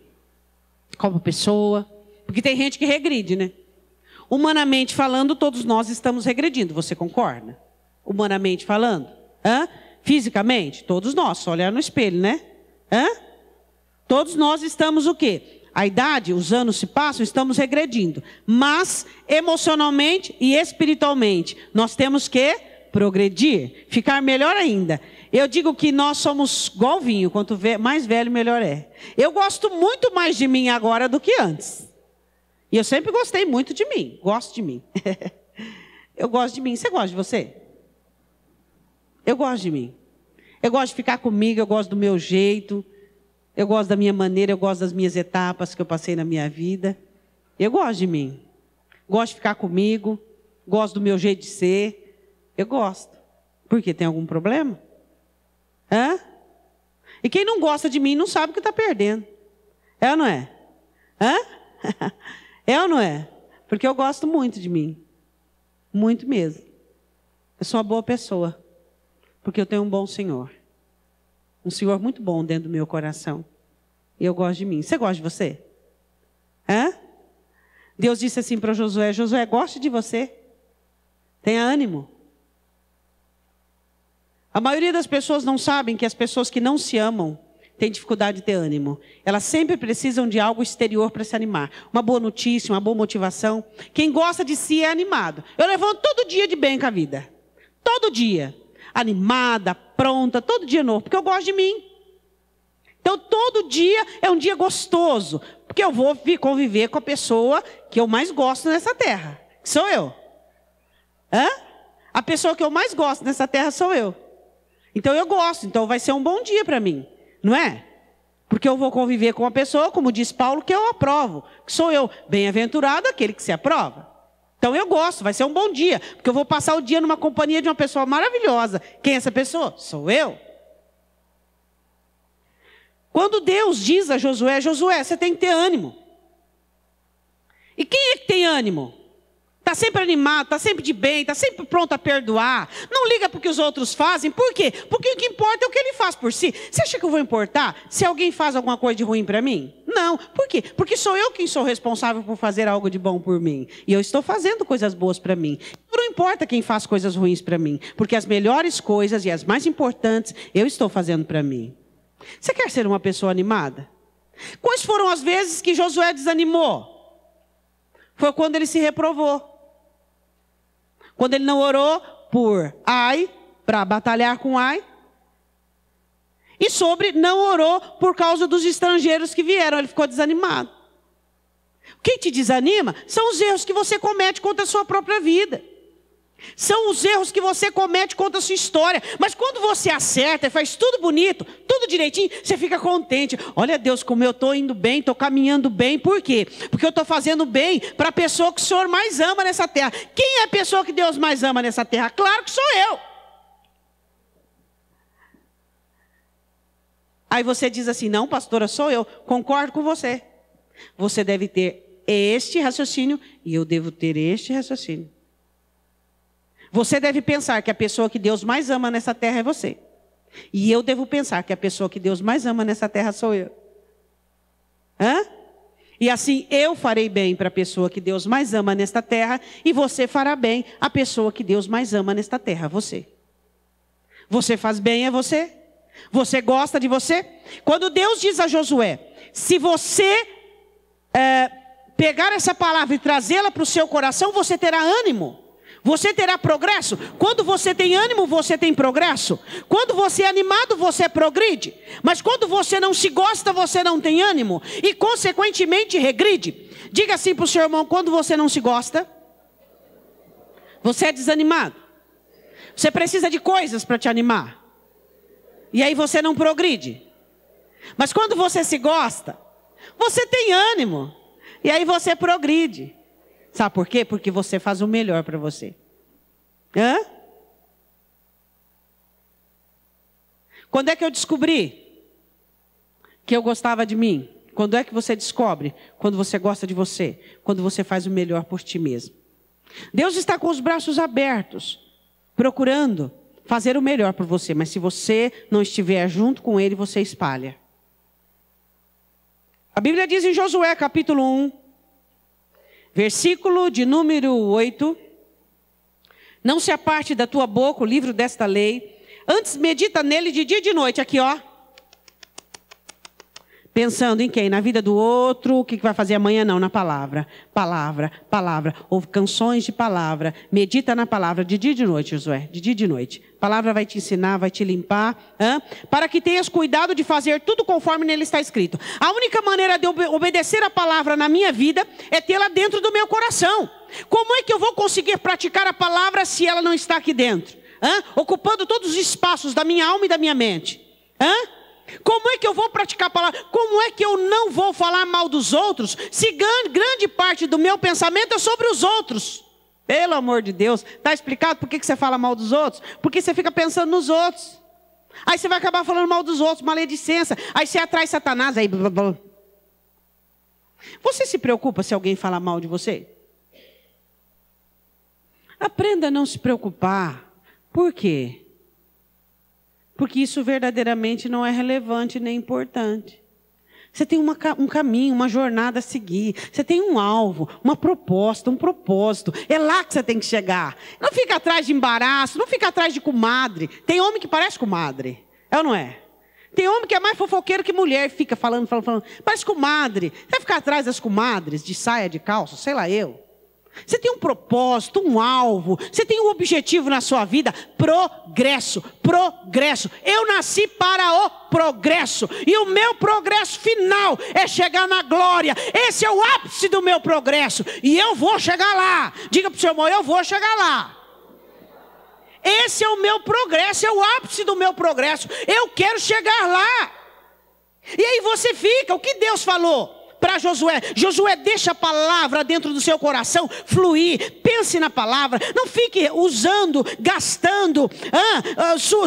Como pessoa? Porque tem gente que regride, né? Humanamente falando, todos nós estamos regredindo, você concorda? Humanamente falando. Fisicamente? Todos nós, só olhar no espelho, né? Todos nós estamos o quê? A idade, os anos se passam, estamos regredindo. Mas, emocionalmente e espiritualmente, nós temos que progredir, ficar melhor ainda. Eu digo que nós somos igual vinho, quanto mais velho, melhor é. Eu gosto muito mais de mim agora do que antes. E eu sempre gostei muito de mim, gosto de mim. Eu gosto de mim, você gosta de você? Eu gosto de mim. Eu gosto de ficar comigo, eu gosto do meu jeito. Eu gosto da minha maneira, eu gosto das minhas etapas que eu passei na minha vida. Eu gosto de mim. Gosto de ficar comigo. Gosto do meu jeito de ser. Eu gosto. Por quê? Tem algum problema? Hã? E quem não gosta de mim não sabe o que está perdendo. É ou não é? Hã? É ou não é? Porque eu gosto muito de mim. Muito mesmo. Eu sou uma boa pessoa. Porque eu tenho um bom Senhor. Um Senhor muito bom dentro do meu coração. E eu gosto de mim. Você gosta de você? Hã? Deus disse assim para Josué: Josué, goste de você. Tenha ânimo. A maioria das pessoas não sabem que as pessoas que não se amam têm dificuldade de ter ânimo. Elas sempre precisam de algo exterior para se animar. Uma boa notícia, uma boa motivação. Quem gosta de si é animado. Eu levanto todo dia de bem com a vida. Todo dia. Animada, pronta, todo dia novo. Porque eu gosto de mim. Então todo dia é um dia gostoso. Porque eu vou conviver com a pessoa que eu mais gosto nessa terra. Que sou eu. Hã? A pessoa que eu mais gosto nessa terra sou eu. Então eu gosto. Então vai ser um bom dia para mim. Não é? Porque eu vou conviver com uma pessoa, como diz Paulo, que eu aprovo. Que sou eu. Bem-aventurado aquele que se aprova. Então eu gosto, vai ser um bom dia. Porque eu vou passar o dia numa companhia de uma pessoa maravilhosa. Quem é essa pessoa? Sou eu. Quando Deus diz a Josué: Josué, você tem que ter ânimo. E quem é que tem ânimo? Está sempre animado, está sempre de bem, está sempre pronto a perdoar. Não liga para o que os outros fazem. Por quê? Porque o que importa é o que ele faz por si. Você acha que eu vou importar se alguém faz alguma coisa de ruim para mim? Não. Por quê? Porque sou eu quem sou responsável por fazer algo de bom por mim. E eu estou fazendo coisas boas para mim. Não importa quem faz coisas ruins para mim. Porque as melhores coisas e as mais importantes eu estou fazendo para mim. Você quer ser uma pessoa animada? Quais foram as vezes que Josué desanimou? Foi quando ele se reprovou. Quando ele não orou por Ai, para batalhar com Ai. E não orou por causa dos estrangeiros que vieram. Ele ficou desanimado. O que te desanima são os erros que você comete contra a sua própria vida. São os erros que você comete contra a sua história. Mas quando você acerta e faz tudo bonito, tudo direitinho, você fica contente. Olha, Deus, como eu estou indo bem, estou caminhando bem. Por quê? Porque eu estou fazendo bem para a pessoa que o Senhor mais ama nessa terra. Quem é a pessoa que Deus mais ama nessa terra? Claro que sou eu. Aí você diz assim: não, pastora, sou eu. Concordo com você. Você deve ter este raciocínio e eu devo ter este raciocínio. Você deve pensar que a pessoa que Deus mais ama nessa terra é você. E eu devo pensar que a pessoa que Deus mais ama nessa terra sou eu. Hã? E assim eu farei bem para a pessoa que Deus mais ama nesta terra. E você fará bem a pessoa que Deus mais ama nesta terra, você. Você faz bem a você? Você gosta de você? Quando Deus diz a Josué: se você pegar essa palavra e trazê-la para o seu coração, você terá ânimo. Você terá progresso. Quando você tem ânimo, você tem progresso. Quando você é animado, você progride. Mas quando você não se gosta, você não tem ânimo. E consequentemente regride. Diga assim para o seu irmão: quando você não se gosta, você é desanimado. Você precisa de coisas para te animar. E aí você não progride. Mas quando você se gosta, você tem ânimo. E aí você progride. Sabe por quê? Porque você faz o melhor para você. Hã? Quando é que eu descobri que eu gostava de mim? Quando é que você descobre? Quando você gosta de você. Quando você faz o melhor por ti mesmo. Deus está com os braços abertos, procurando fazer o melhor por você. Mas se você não estiver junto com Ele, você espalha. A Bíblia diz em Josué capítulo 1, versículo de número 8. Não se aparte da tua boca o livro desta lei. Antes medita nele de dia e de noite. Aqui, ó. Pensando em quem? Na vida do outro. O que vai fazer amanhã? Não, na palavra. Palavra, palavra. Houve canções de palavra. Medita na palavra de dia e de noite, Josué. De dia e de noite. A palavra vai te ensinar, vai te limpar. Para que tenhas cuidado de fazer tudo conforme nele está escrito. A única maneira de eu obedecer a palavra na minha vida é tê-la dentro do meu coração. Como é que eu vou conseguir praticar a palavra se ela não está aqui dentro? Ocupando todos os espaços da minha alma e da minha mente. Como é que eu vou praticar a palavra? Como é que eu não vou falar mal dos outros, se grande parte do meu pensamento é sobre os outros? Pelo amor de Deus, está explicado por que você fala mal dos outros? Porque você fica pensando nos outros. Aí você vai acabar falando mal dos outros, maledicência. Aí você atrai Satanás, aí blá, blá, blá. Você se preocupa se alguém fala mal de você? Aprenda a não se preocupar. Por quê? Porque isso verdadeiramente não é relevante nem importante. Você tem um caminho, uma jornada a seguir. Você tem um alvo, uma proposta, um propósito. É lá que você tem que chegar. Não fica atrás de embaraço, não fica atrás de comadre. Tem homem que parece comadre. É ou não é? Tem homem que é mais fofoqueiro que mulher. Fica falando. Parece comadre. Você vai ficar atrás das comadres, de saia, de calça, sei lá eu. Você tem um propósito, um alvo, você tem um objetivo na sua vida, progresso. Eu nasci para o progresso, e o meu progresso final é chegar na glória. Esse é o ápice do meu progresso, e eu vou chegar lá. Diga para o seu irmão, eu vou chegar lá. Esse é o meu progresso, é o ápice do meu progresso. Eu quero chegar lá. E aí você fica, o que Deus falou para Josué? Josué, deixa a palavra dentro do seu coração fluir. Pense na palavra. Não fique usando, gastando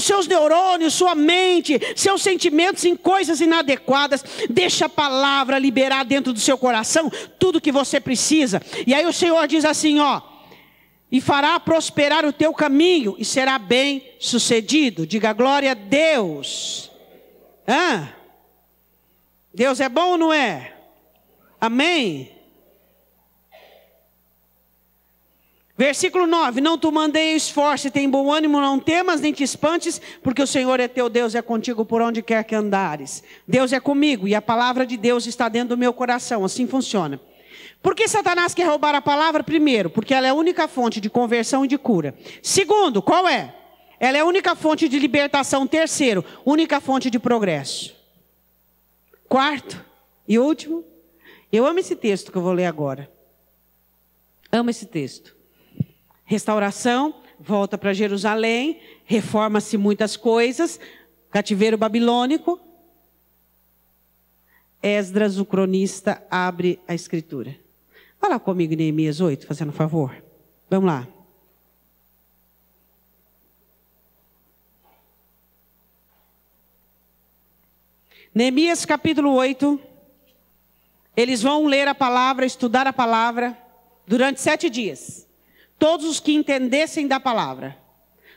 seus neurônios, sua mente, seus sentimentos em coisas inadequadas. Deixa a palavra liberar dentro do seu coração tudo que você precisa. E aí o Senhor diz assim, e fará prosperar o teu caminho e será bem sucedido. Diga glória a Deus. Deus é bom ou não é? Amém? Versículo 9. Não te mandei, esforce, tem bom ânimo, não temas nem te espantes, porque o Senhor é teu Deus, é contigo por onde quer que andares. Deus é comigo e a palavra de Deus está dentro do meu coração. Assim funciona. Por que Satanás quer roubar a palavra? Primeiro, porque ela é a única fonte de conversão e de cura. Segundo, qual é? Ela é a única fonte de libertação. Terceiro, única fonte de progresso. Quarto e último, eu amo esse texto que eu vou ler agora. Amo esse texto. Restauração, volta para Jerusalém, reforma-se muitas coisas, cativeiro babilônico. Esdras, o cronista, abre a escritura. Fala comigo em Neemias 8, fazendo favor. Vamos lá. Neemias capítulo 8. Eles vão ler a palavra, estudar a palavra, durante 7 dias. Todos os que entendessem da palavra.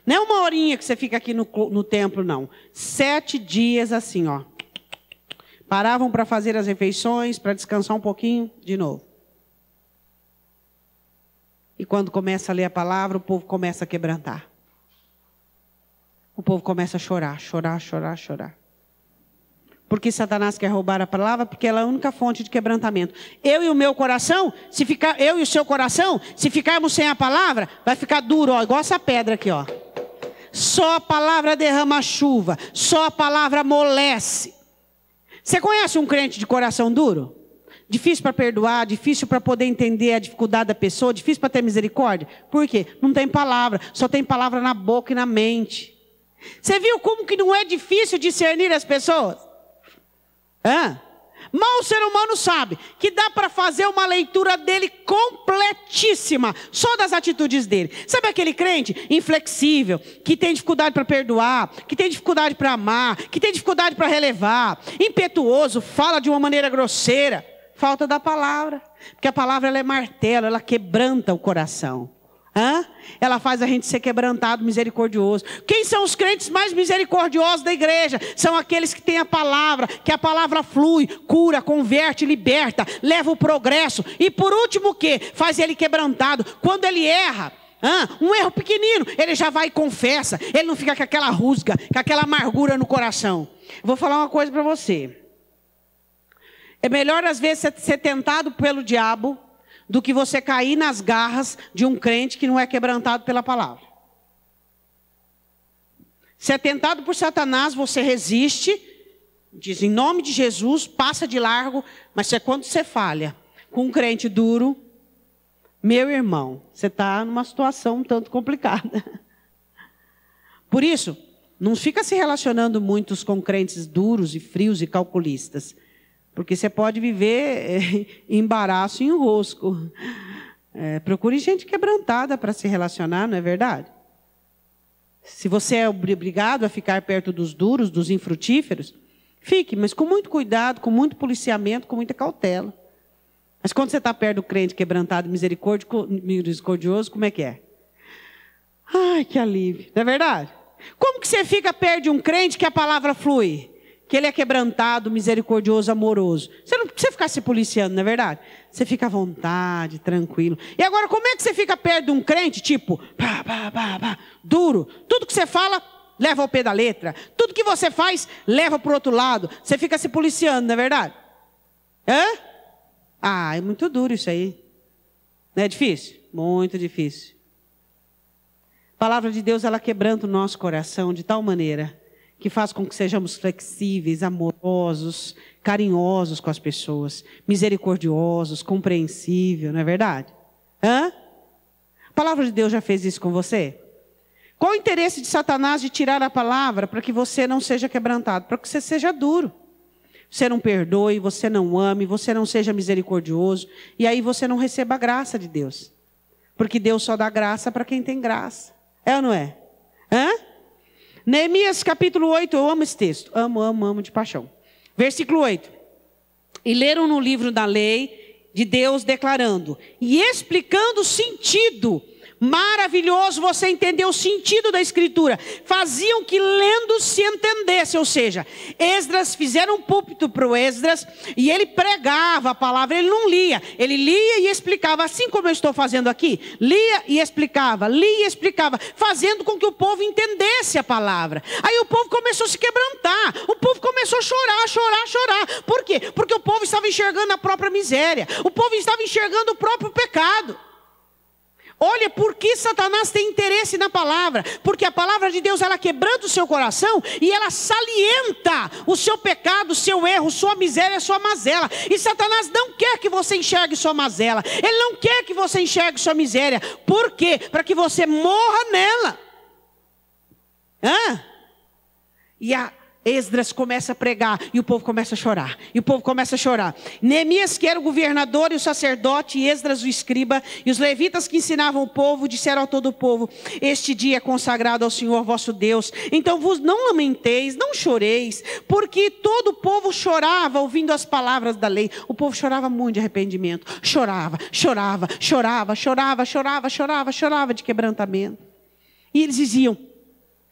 Não é uma horinha que você fica aqui no templo, não. 7 dias assim, Paravam para fazer as refeições, para descansar um pouquinho, de novo. E quando começa a ler a palavra, o povo começa a quebrantar. O povo começa a chorar. Porque Satanás quer roubar a palavra, porque ela é a única fonte de quebrantamento. Eu e o seu coração, se ficarmos sem a palavra, vai ficar duro, igual essa pedra aqui, Só a palavra derrama chuva, só a palavra amolece. Você conhece um crente de coração duro? Difícil para perdoar, difícil para poder entender a dificuldade da pessoa, difícil para ter misericórdia? Por quê? Não tem palavra, só tem palavra na boca e na mente. Você viu como que não é difícil discernir as pessoas? Mal o ser humano sabe que dá para fazer uma leitura dele completíssima, só das atitudes dele. Sabe aquele crente inflexível, que tem dificuldade para perdoar, que tem dificuldade para amar, que tem dificuldade para relevar, impetuoso, fala de uma maneira grosseira? Falta da palavra, porque a palavra ela é martelo, ela quebranta o coração. Ela faz a gente ser quebrantado, misericordioso. Quem são os crentes mais misericordiosos da igreja? São aqueles que têm a palavra, que a palavra flui, cura, converte, liberta, leva o progresso. E por último o quê? Faz ele quebrantado. Quando ele erra, um erro pequenino, ele já vai e confessa. Ele não fica com aquela rusga, com aquela amargura no coração. Vou falar uma coisa para você. É melhor às vezes ser tentado pelo diabo do que você cair nas garras de um crente que não é quebrantado pela palavra. Se é tentado por Satanás, você resiste, diz em nome de Jesus, passa de largo, mas é quando você falha com um crente duro, meu irmão, você está numa situação um tanto complicada. Por isso, não fica se relacionando muito com crentes duros e frios e calculistas. Porque você pode viver em embaraço e enrosco. Procure gente quebrantada para se relacionar, não é verdade? Se você é obrigado a ficar perto dos duros, dos infrutíferos, fique, mas com muito cuidado, com muito policiamento, com muita cautela. Mas quando você está perto do crente quebrantado e misericordioso, como é que é? Ai, que alívio, não é verdade? Como que você fica perto de um crente que a palavra flui? Que ele é quebrantado, misericordioso, amoroso. Você não precisa ficar se policiando, não é verdade? Você fica à vontade, tranquilo. E agora, como é que você fica perto de um crente, tipo, duro? Tudo que você fala, leva ao pé da letra. Tudo que você faz, leva para o outro lado. Você fica se policiando, não é verdade? É muito duro isso aí. Não é difícil? Muito difícil. A palavra de Deus, ela quebranta o nosso coração de tal maneira que faz com que sejamos flexíveis, amorosos, carinhosos com as pessoas, misericordiosos, compreensíveis, não é verdade? A palavra de Deus já fez isso com você? Qual o interesse de Satanás de tirar a palavra para que você não seja quebrantado? Para que você seja duro. Você não perdoe, você não ame, você não seja misericordioso, e aí você não receba a graça de Deus. Porque Deus só dá graça para quem tem graça. É ou não é? Neemias capítulo 8, eu amo esse texto. Amo de paixão. Versículo 8. E leram no livro da lei de Deus declarando e explicando o sentido. Maravilhoso você entender o sentido da escritura. Faziam que lendo se entendesse. Ou seja, Esdras, fizeram um púlpito para o Esdras e ele pregava a palavra, ele não lia. Ele lia e explicava, assim como eu estou fazendo aqui. Lia e explicava, fazendo com que o povo entendesse a palavra. Aí o povo começou a se quebrantar. O povo começou a chorar. Por quê? Porque o povo estava enxergando a própria miséria. O povo estava enxergando o próprio pecado. Olha, por que Satanás tem interesse na palavra? Porque a palavra de Deus, ela quebranta o seu coração e ela salienta o seu pecado, o seu erro, sua miséria, sua mazela. E Satanás não quer que você enxergue sua mazela. Ele não quer que você enxergue sua miséria. Por quê? Para que você morra nela. E a Esdras começa a pregar e o povo começa a chorar. Neemias, que era o governador e o sacerdote, e Esdras o escriba, e os levitas que ensinavam o povo, disseram a todo o povo: este dia é consagrado ao Senhor vosso Deus. Então vos não lamenteis, não choreis, porque todo o povo chorava ouvindo as palavras da lei. O povo chorava muito de arrependimento. Chorava de quebrantamento. E eles diziam: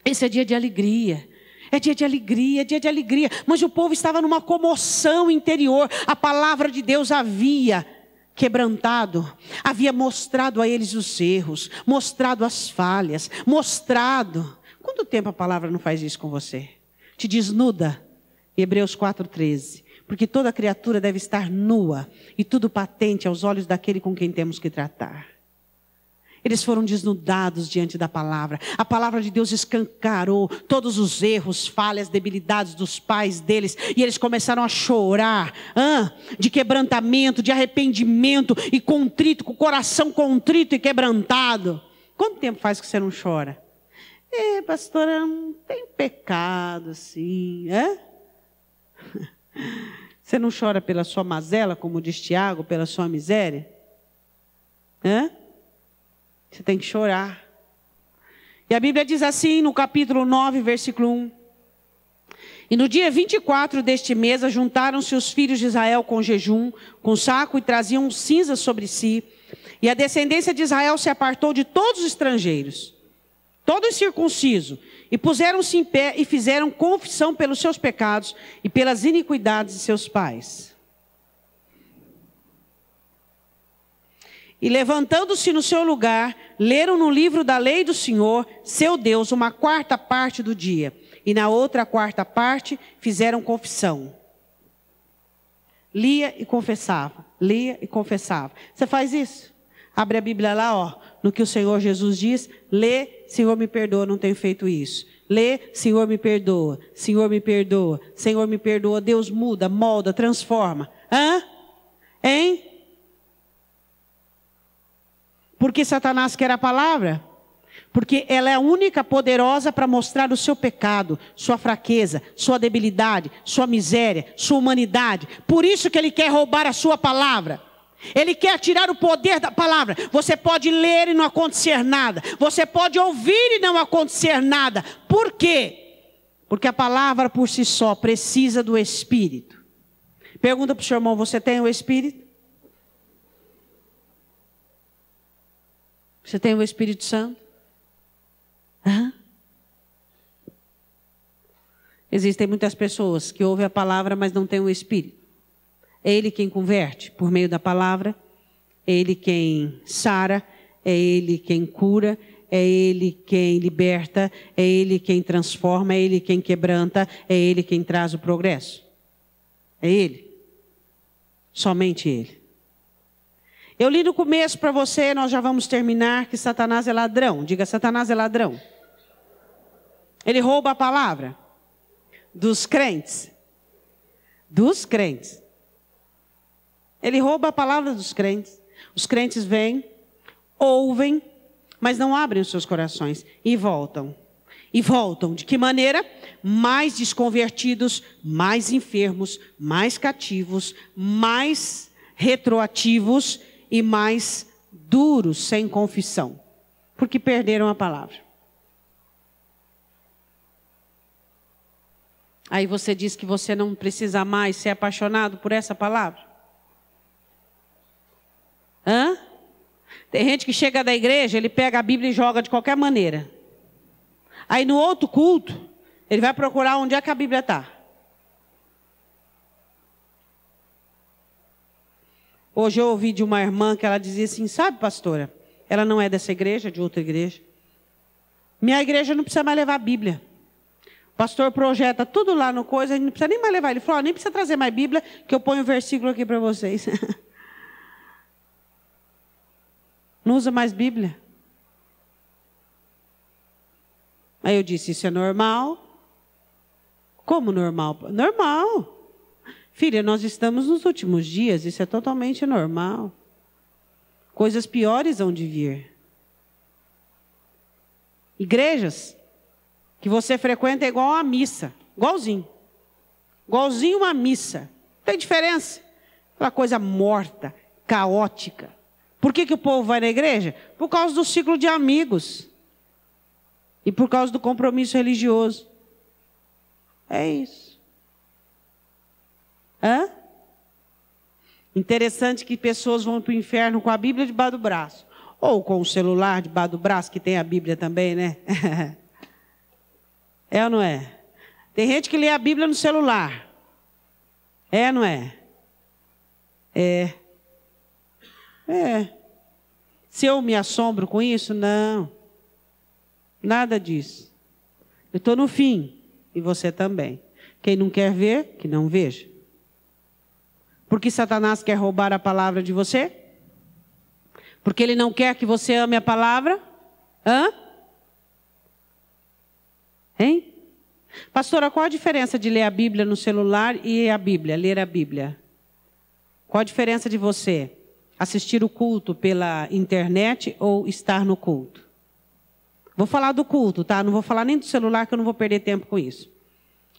esse é dia de alegria. É dia de alegria. Mas o povo estava numa comoção interior. A palavra de Deus havia quebrantado, havia mostrado a eles os erros, mostrado as falhas, Quanto tempo a palavra não faz isso com você? Te desnuda. Hebreus 4:13. Porque toda criatura deve estar nua e tudo patente aos olhos daquele com quem temos que tratar. Eles foram desnudados diante da palavra. A palavra de Deus escancarou todos os erros, falhas, debilidades dos pais deles. E eles começaram a chorar de quebrantamento, de arrependimento e contrito, com o coração contrito e quebrantado. Quanto tempo faz que você não chora? Pastora, não tem pecado assim. Você não chora pela sua mazela, como diz Tiago, pela sua miséria? Você tem que chorar. E a Bíblia diz assim, no capítulo 9, versículo 1. E no dia 24 deste mês, juntaram-se os filhos de Israel com jejum, com saco, e traziam cinzas sobre si. E a descendência de Israel se apartou de todos os estrangeiros, todo incircunciso, e puseram-se em pé e fizeram confissão pelos seus pecados e pelas iniquidades de seus pais. E levantando-se no seu lugar, leram no livro da lei do Senhor, seu Deus, uma quarta parte do dia. E na outra quarta parte, fizeram confissão. Lia e confessava. Você faz isso? Abre a Bíblia lá, no que o Senhor Jesus diz. Lê, Senhor me perdoa, não tenho feito isso. Lê, Senhor me perdoa. Senhor me perdoa. Senhor me perdoa. Deus muda, molda, transforma. Porque Satanás quer a palavra? Porque ela é a única poderosa para mostrar o seu pecado, sua fraqueza, sua debilidade, sua miséria, sua humanidade. Por isso que ele quer roubar a sua palavra. Ele quer tirar o poder da palavra. Você pode ler e não acontecer nada. Você pode ouvir e não acontecer nada. Por quê? Porque a palavra por si só precisa do Espírito. Pergunta para o seu irmão, você tem o Espírito? Você tem o Espírito Santo? Existem muitas pessoas que ouvem a palavra, mas não têm o Espírito. É Ele quem converte por meio da palavra. É Ele quem sara. É Ele quem cura. É Ele quem liberta. É Ele quem transforma. É Ele quem quebranta. É Ele quem traz o progresso. É Ele. Somente Ele. Eu li no começo para você, nós já vamos terminar, que Satanás é ladrão. Diga, Satanás é ladrão. Ele rouba a palavra dos crentes. Dos crentes. Ele rouba a palavra dos crentes. Os crentes vêm, ouvem, mas não abrem os seus corações e voltam. E voltam. De que maneira? Mais desconvertidos, mais enfermos, mais cativos, mais retroativos e mais duros, sem confissão. Porque perderam a palavra. Aí você diz que você não precisa mais ser apaixonado por essa palavra? Tem gente que chega da igreja, ele pega a Bíblia e joga de qualquer maneira. Aí no outro culto, ele vai procurar onde é que a Bíblia está. Hoje eu ouvi de uma irmã que ela dizia assim, sabe, pastora, ela não é dessa igreja, de outra igreja. Minha igreja não precisa mais levar a Bíblia. O pastor projeta tudo lá no coisa, a gente não precisa nem mais levar. Ele falou, nem precisa trazer mais Bíblia, que eu ponho o versículo aqui para vocês. Não usa mais Bíblia. Aí eu disse, isso é normal? Como normal? Normal. Filha, nós estamos nos últimos dias, isso é totalmente normal. Coisas piores hão de vir. Igrejas que você frequenta é igual a missa. Igualzinho. Igualzinho uma missa. Não tem diferença. Aquela coisa morta, caótica. Por que o povo vai na igreja? Por causa do ciclo de amigos. E por causa do compromisso religioso. É isso. Interessante que pessoas vão para o inferno com a Bíblia debaixo do braço. Ou com o celular debaixo do braço, que tem a Bíblia também, né? É ou não é? Tem gente que lê a Bíblia no celular. É ou não é? É. Se eu me assombro com isso, não. Nada disso. Eu estou no fim. E você também. Quem não quer ver, que não veja. Porque Satanás quer roubar a palavra de você? Porque ele não quer que você ame a palavra? Hein? Pastora, qual a diferença de ler a Bíblia no celular e a Bíblia, ler a Bíblia? Qual a diferença de você assistir o culto pela internet ou estar no culto? Vou falar do culto, tá? Não vou falar nem do celular, que eu não vou perder tempo com isso.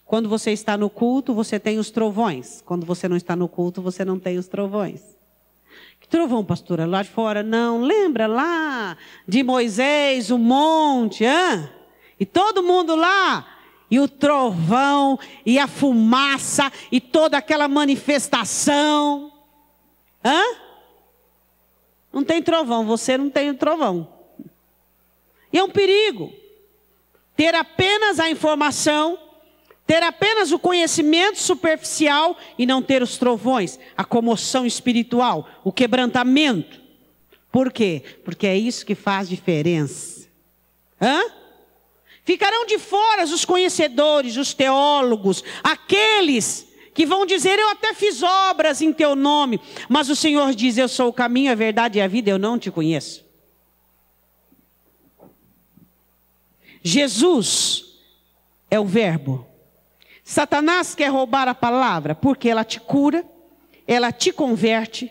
Quando você está no culto, você tem os trovões. Quando você não está no culto, você não tem os trovões. Que trovão, pastora? Lá de fora? Não. Lembra lá de Moisés, o monte, E todo mundo lá. E o trovão, e a fumaça, e toda aquela manifestação. Não tem trovão, você não tem o trovão. E é um perigo. Ter apenas a informação, ter apenas o conhecimento superficial e não ter os trovões, a comoção espiritual, o quebrantamento. Por quê? Porque é isso que faz diferença. Ficarão de fora os conhecedores, os teólogos, aqueles que vão dizer, eu até fiz obras em teu nome, mas o Senhor diz, eu sou o caminho, a verdade e a vida, eu não te conheço. Jesus é o verbo. Satanás quer roubar a palavra porque ela te cura, ela te converte,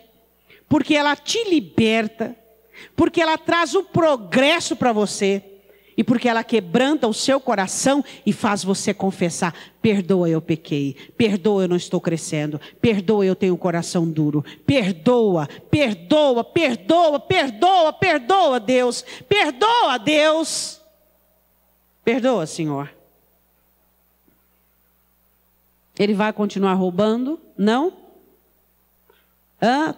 porque ela te liberta, porque ela traz o progresso para você. E porque ela quebranta o seu coração e faz você confessar: perdoa, eu pequei. Perdoa, eu não estou crescendo. Perdoa, eu tenho um coração duro. Perdoa, perdoa, perdoa, perdoa, perdoa, Deus. Perdoa, Deus. Perdoa, Senhor. Ele vai continuar roubando? Não?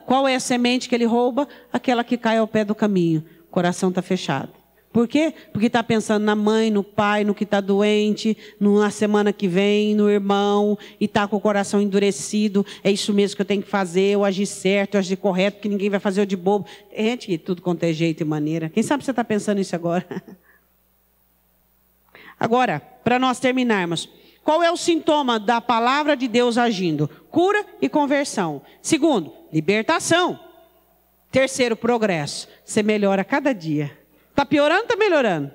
Qual é a semente que ele rouba? Aquela que cai ao pé do caminho. O coração está fechado. Por quê? Porque está pensando na mãe, no pai, no que está doente, na semana que vem, no irmão, e está com o coração endurecido. É isso mesmo que eu tenho que fazer, eu agir certo, eu agir correto, porque ninguém vai fazer eu de bobo. Tem gente que tudo quanto é jeito e maneira. Quem sabe você está pensando isso agora? Agora, para nós terminarmos, qual é o sintoma da palavra de Deus agindo? Cura e conversão. Segundo, libertação. Terceiro, progresso. Você melhora cada dia. Está piorando ou está melhorando?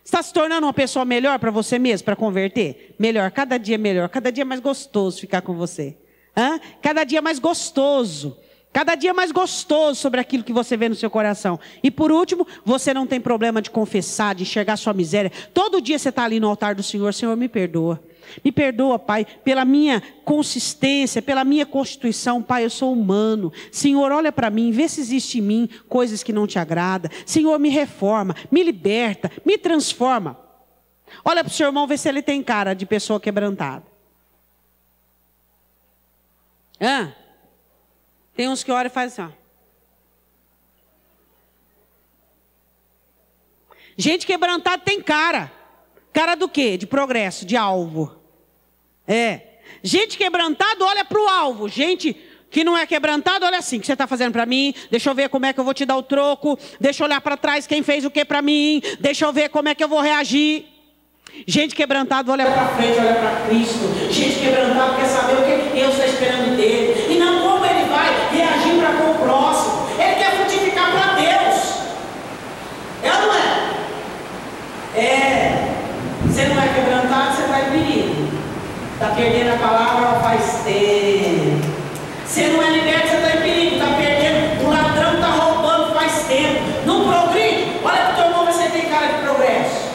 Está se tornando uma pessoa melhor para você mesmo, para converter? Melhor, cada dia melhor. Cada dia mais gostoso ficar com você. Cada dia mais gostoso. Cada dia mais gostoso sobre aquilo que você vê no seu coração. E por último, você não tem problema de confessar, de enxergar sua miséria. Todo dia você está ali no altar do Senhor. Senhor, me perdoa. Me perdoa, Pai, pela minha consistência, pela minha constituição. Pai, eu sou humano. Senhor, olha para mim, vê se existe em mim coisas que não te agradam. Senhor, me reforma, me liberta, me transforma. Olha para o seu irmão, vê se ele tem cara de pessoa quebrantada. Tem uns que olham e fazem assim, ó. Gente quebrantada tem cara. Cara do quê? De progresso, de alvo. Gente quebrantada olha para o alvo. Gente que não é quebrantado, olha assim: o que você está fazendo para mim? Deixa eu ver como é que eu vou te dar o troco. Deixa eu olhar para trás quem fez o que para mim. Deixa eu ver como é que eu vou reagir. Gente quebrantada olha para frente, olha para Cristo. Gente quebrantada quer saber o que Deus está esperando dele. E não como ele vai reagir para com o próximo. Ele quer frutificar para Deus. É ou não é? Você não é quebrantado, você está em perigo. Está perdendo a palavra faz tempo. Você não é liberto, você está em perigo. Está perdendo, o ladrão está roubando faz tempo. Não progride. Olha para o teu irmão, você tem cara de progresso.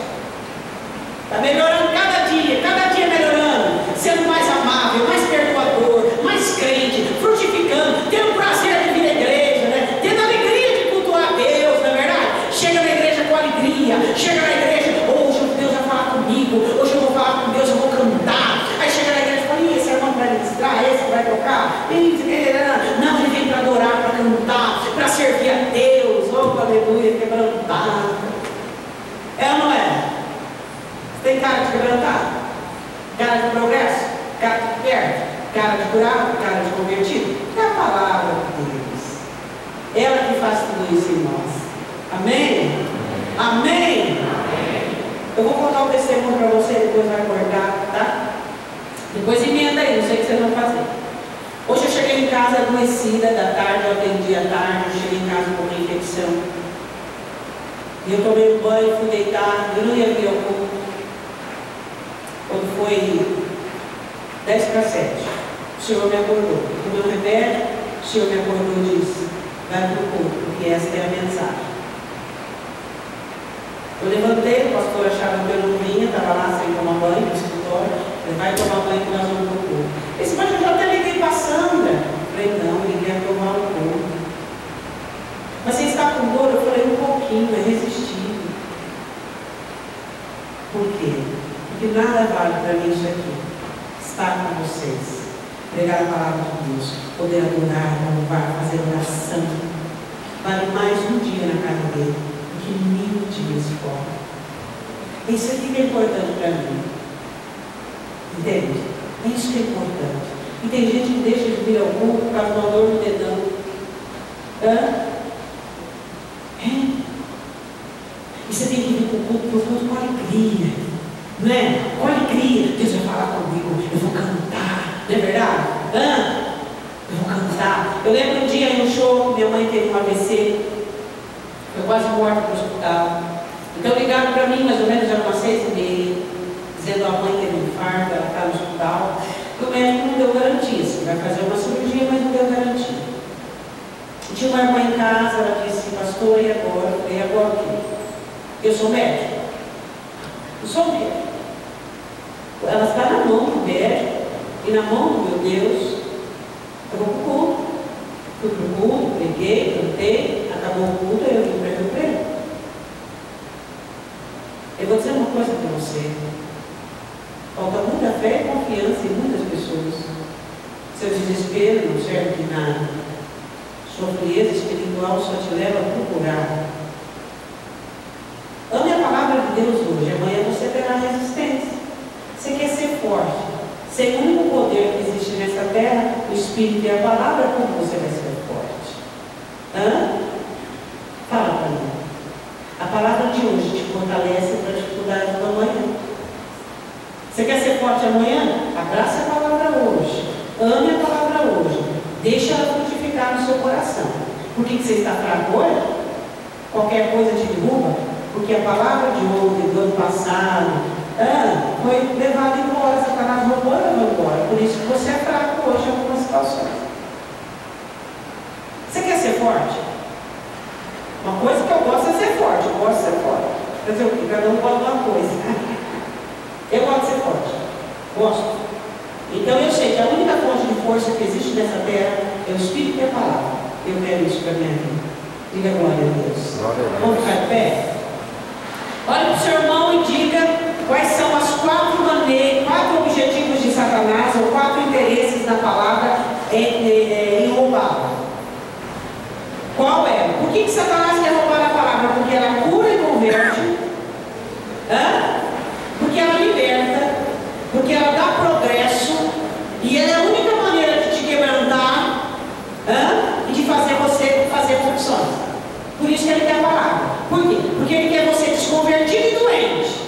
Está melhorando cada dia melhorando. Sendo mais amável, mais perdoador, mais crente, frutificando, tendo prazer de vir à igreja, né? Tendo alegria de cultuar a Deus, não é verdade? Chega na igreja com alegria. Chega na igreja, hoje Deus vai falar comigo. Hoje eu vou falar com Deus, eu vou cantar. Aí chega na igreja e fala: esse irmão vai ministrar, esse vai tocar. Não, ele vem para adorar, para cantar, para servir a Deus. Oh, aleluia, quebrantado. É ou não é? Tem cara de quebrantado? Cara de progresso? Cara de perto? Cara de curado? Cara de convertido? É a palavra de Deus. Ela que faz tudo isso em nós. Amém? Amém? Eu vou contar um testemunho para você, depois vai cortar, tá? Depois emenda aí, não sei o que vocês vão fazer. Hoje eu cheguei em casa adoecida da tarde, eu atendi à tarde, eu cheguei em casa com uma infecção. E eu tomei um banho, fui deitar, eu não ia vir ao culto. Quando foi 10 para 7, o Senhor me acordou. O meu remédio, o Senhor me acordou e disse: vai para o culto, porque essa é a mensagem. Eu levantei, o pastor achava que eu não vinha, estava lá sem tomar banho, no escritório. Ele vai tomar banho que nós vamos para o culto. Ele disse: mas eu já até liguei para a Sandra. Eu falei: não, ele quer tomar o culto. Mas você está com dor? Eu falei: um pouquinho, é resistido. Por quê? Porque nada vale para mim isso aqui. Estar com vocês, pregar a palavra de Deus, poder adorar, louvar, fazer oração. Vale mais um dia na casa dele do que 1000 dias fora. Isso aqui que é importante para mim. Entende? É isso que é importante. E tem gente que deixa de vir ao culto por causa de uma dor no dedão. E você tem que vir para o culto com alegria. Não é? Com alegria. Deus vai falar comigo. Eu vou cantar. Não é verdade? Eu vou cantar. Eu lembro um dia no show, minha mãe teve um AVC. Foi quase morta para o hospital. Então ligaram para mim, mais ou menos, eram umas 6h30, dizendo: a mãe teve um infarto, ela está no hospital. E o médico não deu garantia. Você vai fazer uma cirurgia, mas não deu garantia. E tinha uma irmã em casa, ela disse: pastor, e agora? Eu falei: agora o quê? Eu sou médico? Eu sou médico. Ela está na mão do médico e na mão do meu Deus. Eu vou para o culto. Fui para o culto, preguei, cantei, acabou o culto, eu vim para o emprego. Eu vou dizer uma coisa para você. Falta muita fé e confiança em muitas pessoas. Seu desespero não serve de nada. Sua frieza espiritual só te leva a procurar. Ame a palavra de Deus hoje. Amanhã você terá resistência. Você quer ser forte. Sem o único poder que existe nessa terra, o Espírito e a palavra, como você vai ser forte? Fala para mim. A palavra de hoje te fortalece para a dificuldade do amanhã. Você quer ser forte amanhã? Abraça a palavra hoje. Ame a palavra hoje. Deixa ela frutificar no seu coração. Por que você está fraco hoje? Qualquer coisa te derruba? Porque a palavra de ontem, do ano passado, foi levada embora. Satanás roubou e levou embora. Por isso que você é fraco hoje em algumas situações. Você quer ser forte? Uma coisa que eu gosto é ser forte. Eu gosto de ser forte. Quer dizer, o que? Cada um gosta de uma coisa. Eu gosto de ser forte. Gosto. Então eu sei que a única fonte de força que existe nessa terra é o Espírito e a palavra. Eu quero isso para a minha vida. Diga glória a Deus. Vamos ficar de pé? Olhe para o seu irmão e diga quais são as quatro objetivos de Satanás, ou 4 interesses na palavra em roubá-la. Qual é? Por que Satanás quer roubar a palavra? Porque ela cura e converte. Porque ela liberta. Porque ela dá progresso. E ela é a única maneira de te quebrantar e de fazer você fazer funções. Por isso que ele quer a palavra. Por quê? Porque ele quer você desconvertido e doente.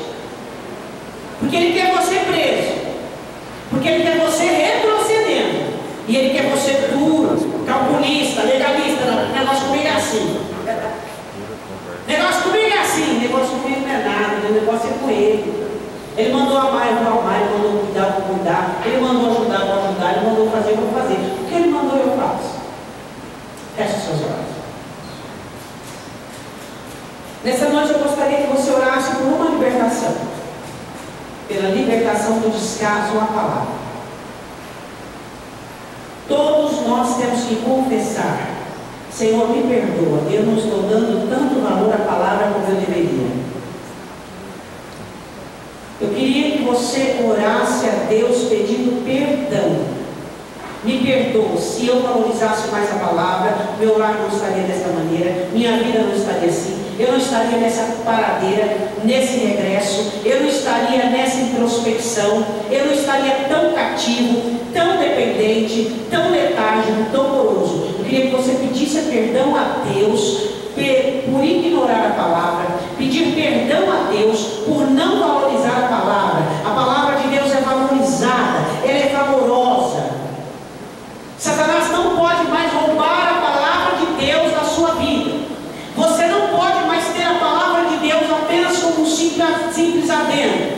Porque ele quer você preso. Porque ele quer você retrocedendo. E ele quer você duro, calculista, legalista. Negócio comigo é assim. Negócio comigo é assim. Negócio comigo não é nada. O negócio é com ele. Ele mandou amar, eu vou amar. Ele mandou cuidar, eu vou cuidar. Ele mandou ajudar, eu vou ajudar. Ele mandou fazer, eu vou fazer. O que ele mandou, eu faço. Feche os seus olhos. Nessa noite eu gostaria que você orasse por uma libertação. Pela libertação do descaso à palavra. Todos nós temos que confessar: Senhor, me perdoa, eu não estou dando tanto valor à palavra como eu deveria. Eu queria que você orasse a Deus pedindo perdão. Me perdoa, se eu valorizasse mais a palavra, meu lar não estaria dessa maneira, minha vida não estaria assim, eu não estaria nessa paradeira, nesse regresso, eu não estaria nessa introspecção, eu não estaria tão cativo, tão dependente, tão letárgico, tão moroso. Eu queria que você pedisse perdão a Deus por ignorar a palavra, pedir perdão a Deus por não valorizar a palavra. A palavra de Deus é valorizada, ela é valorosa. Satanás não pode mais roubar a palavra de Deus da sua vida. Você não pode mais ter a palavra de Deus apenas como um simples adendo.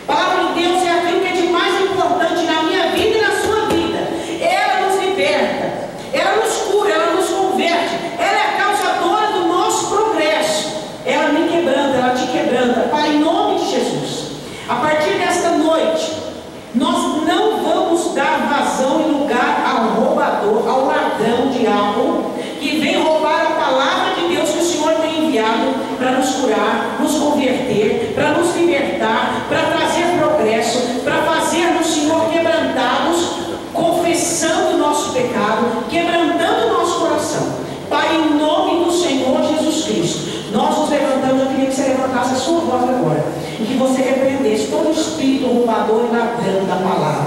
A palavra de Deus é aquilo que é de mais importante na minha vida e na sua vida. Ela nos liberta, ela nos cura, ela nos converte, ela é a causadora do nosso progresso. Ela me quebranta, ela te quebranta. Pai, em nome de Jesus, a partir desta noite, nós não vamos dar vazão e lugar ao roubador, ao ladrão, diabo, que vem roubar a palavra de Deus que o Senhor tem enviado para nos curar, nos converter, para nos libertar, para trazer progresso, para fazer no Senhor quebrantados, confessando o nosso pecado, quebrantando o nosso coração. Pai, em nome do Senhor Jesus Cristo, nós nos levantamos. Eu queria que você levantasse a sua voz agora e que você repreendesse todo espírito roubador e ladrão da palavra.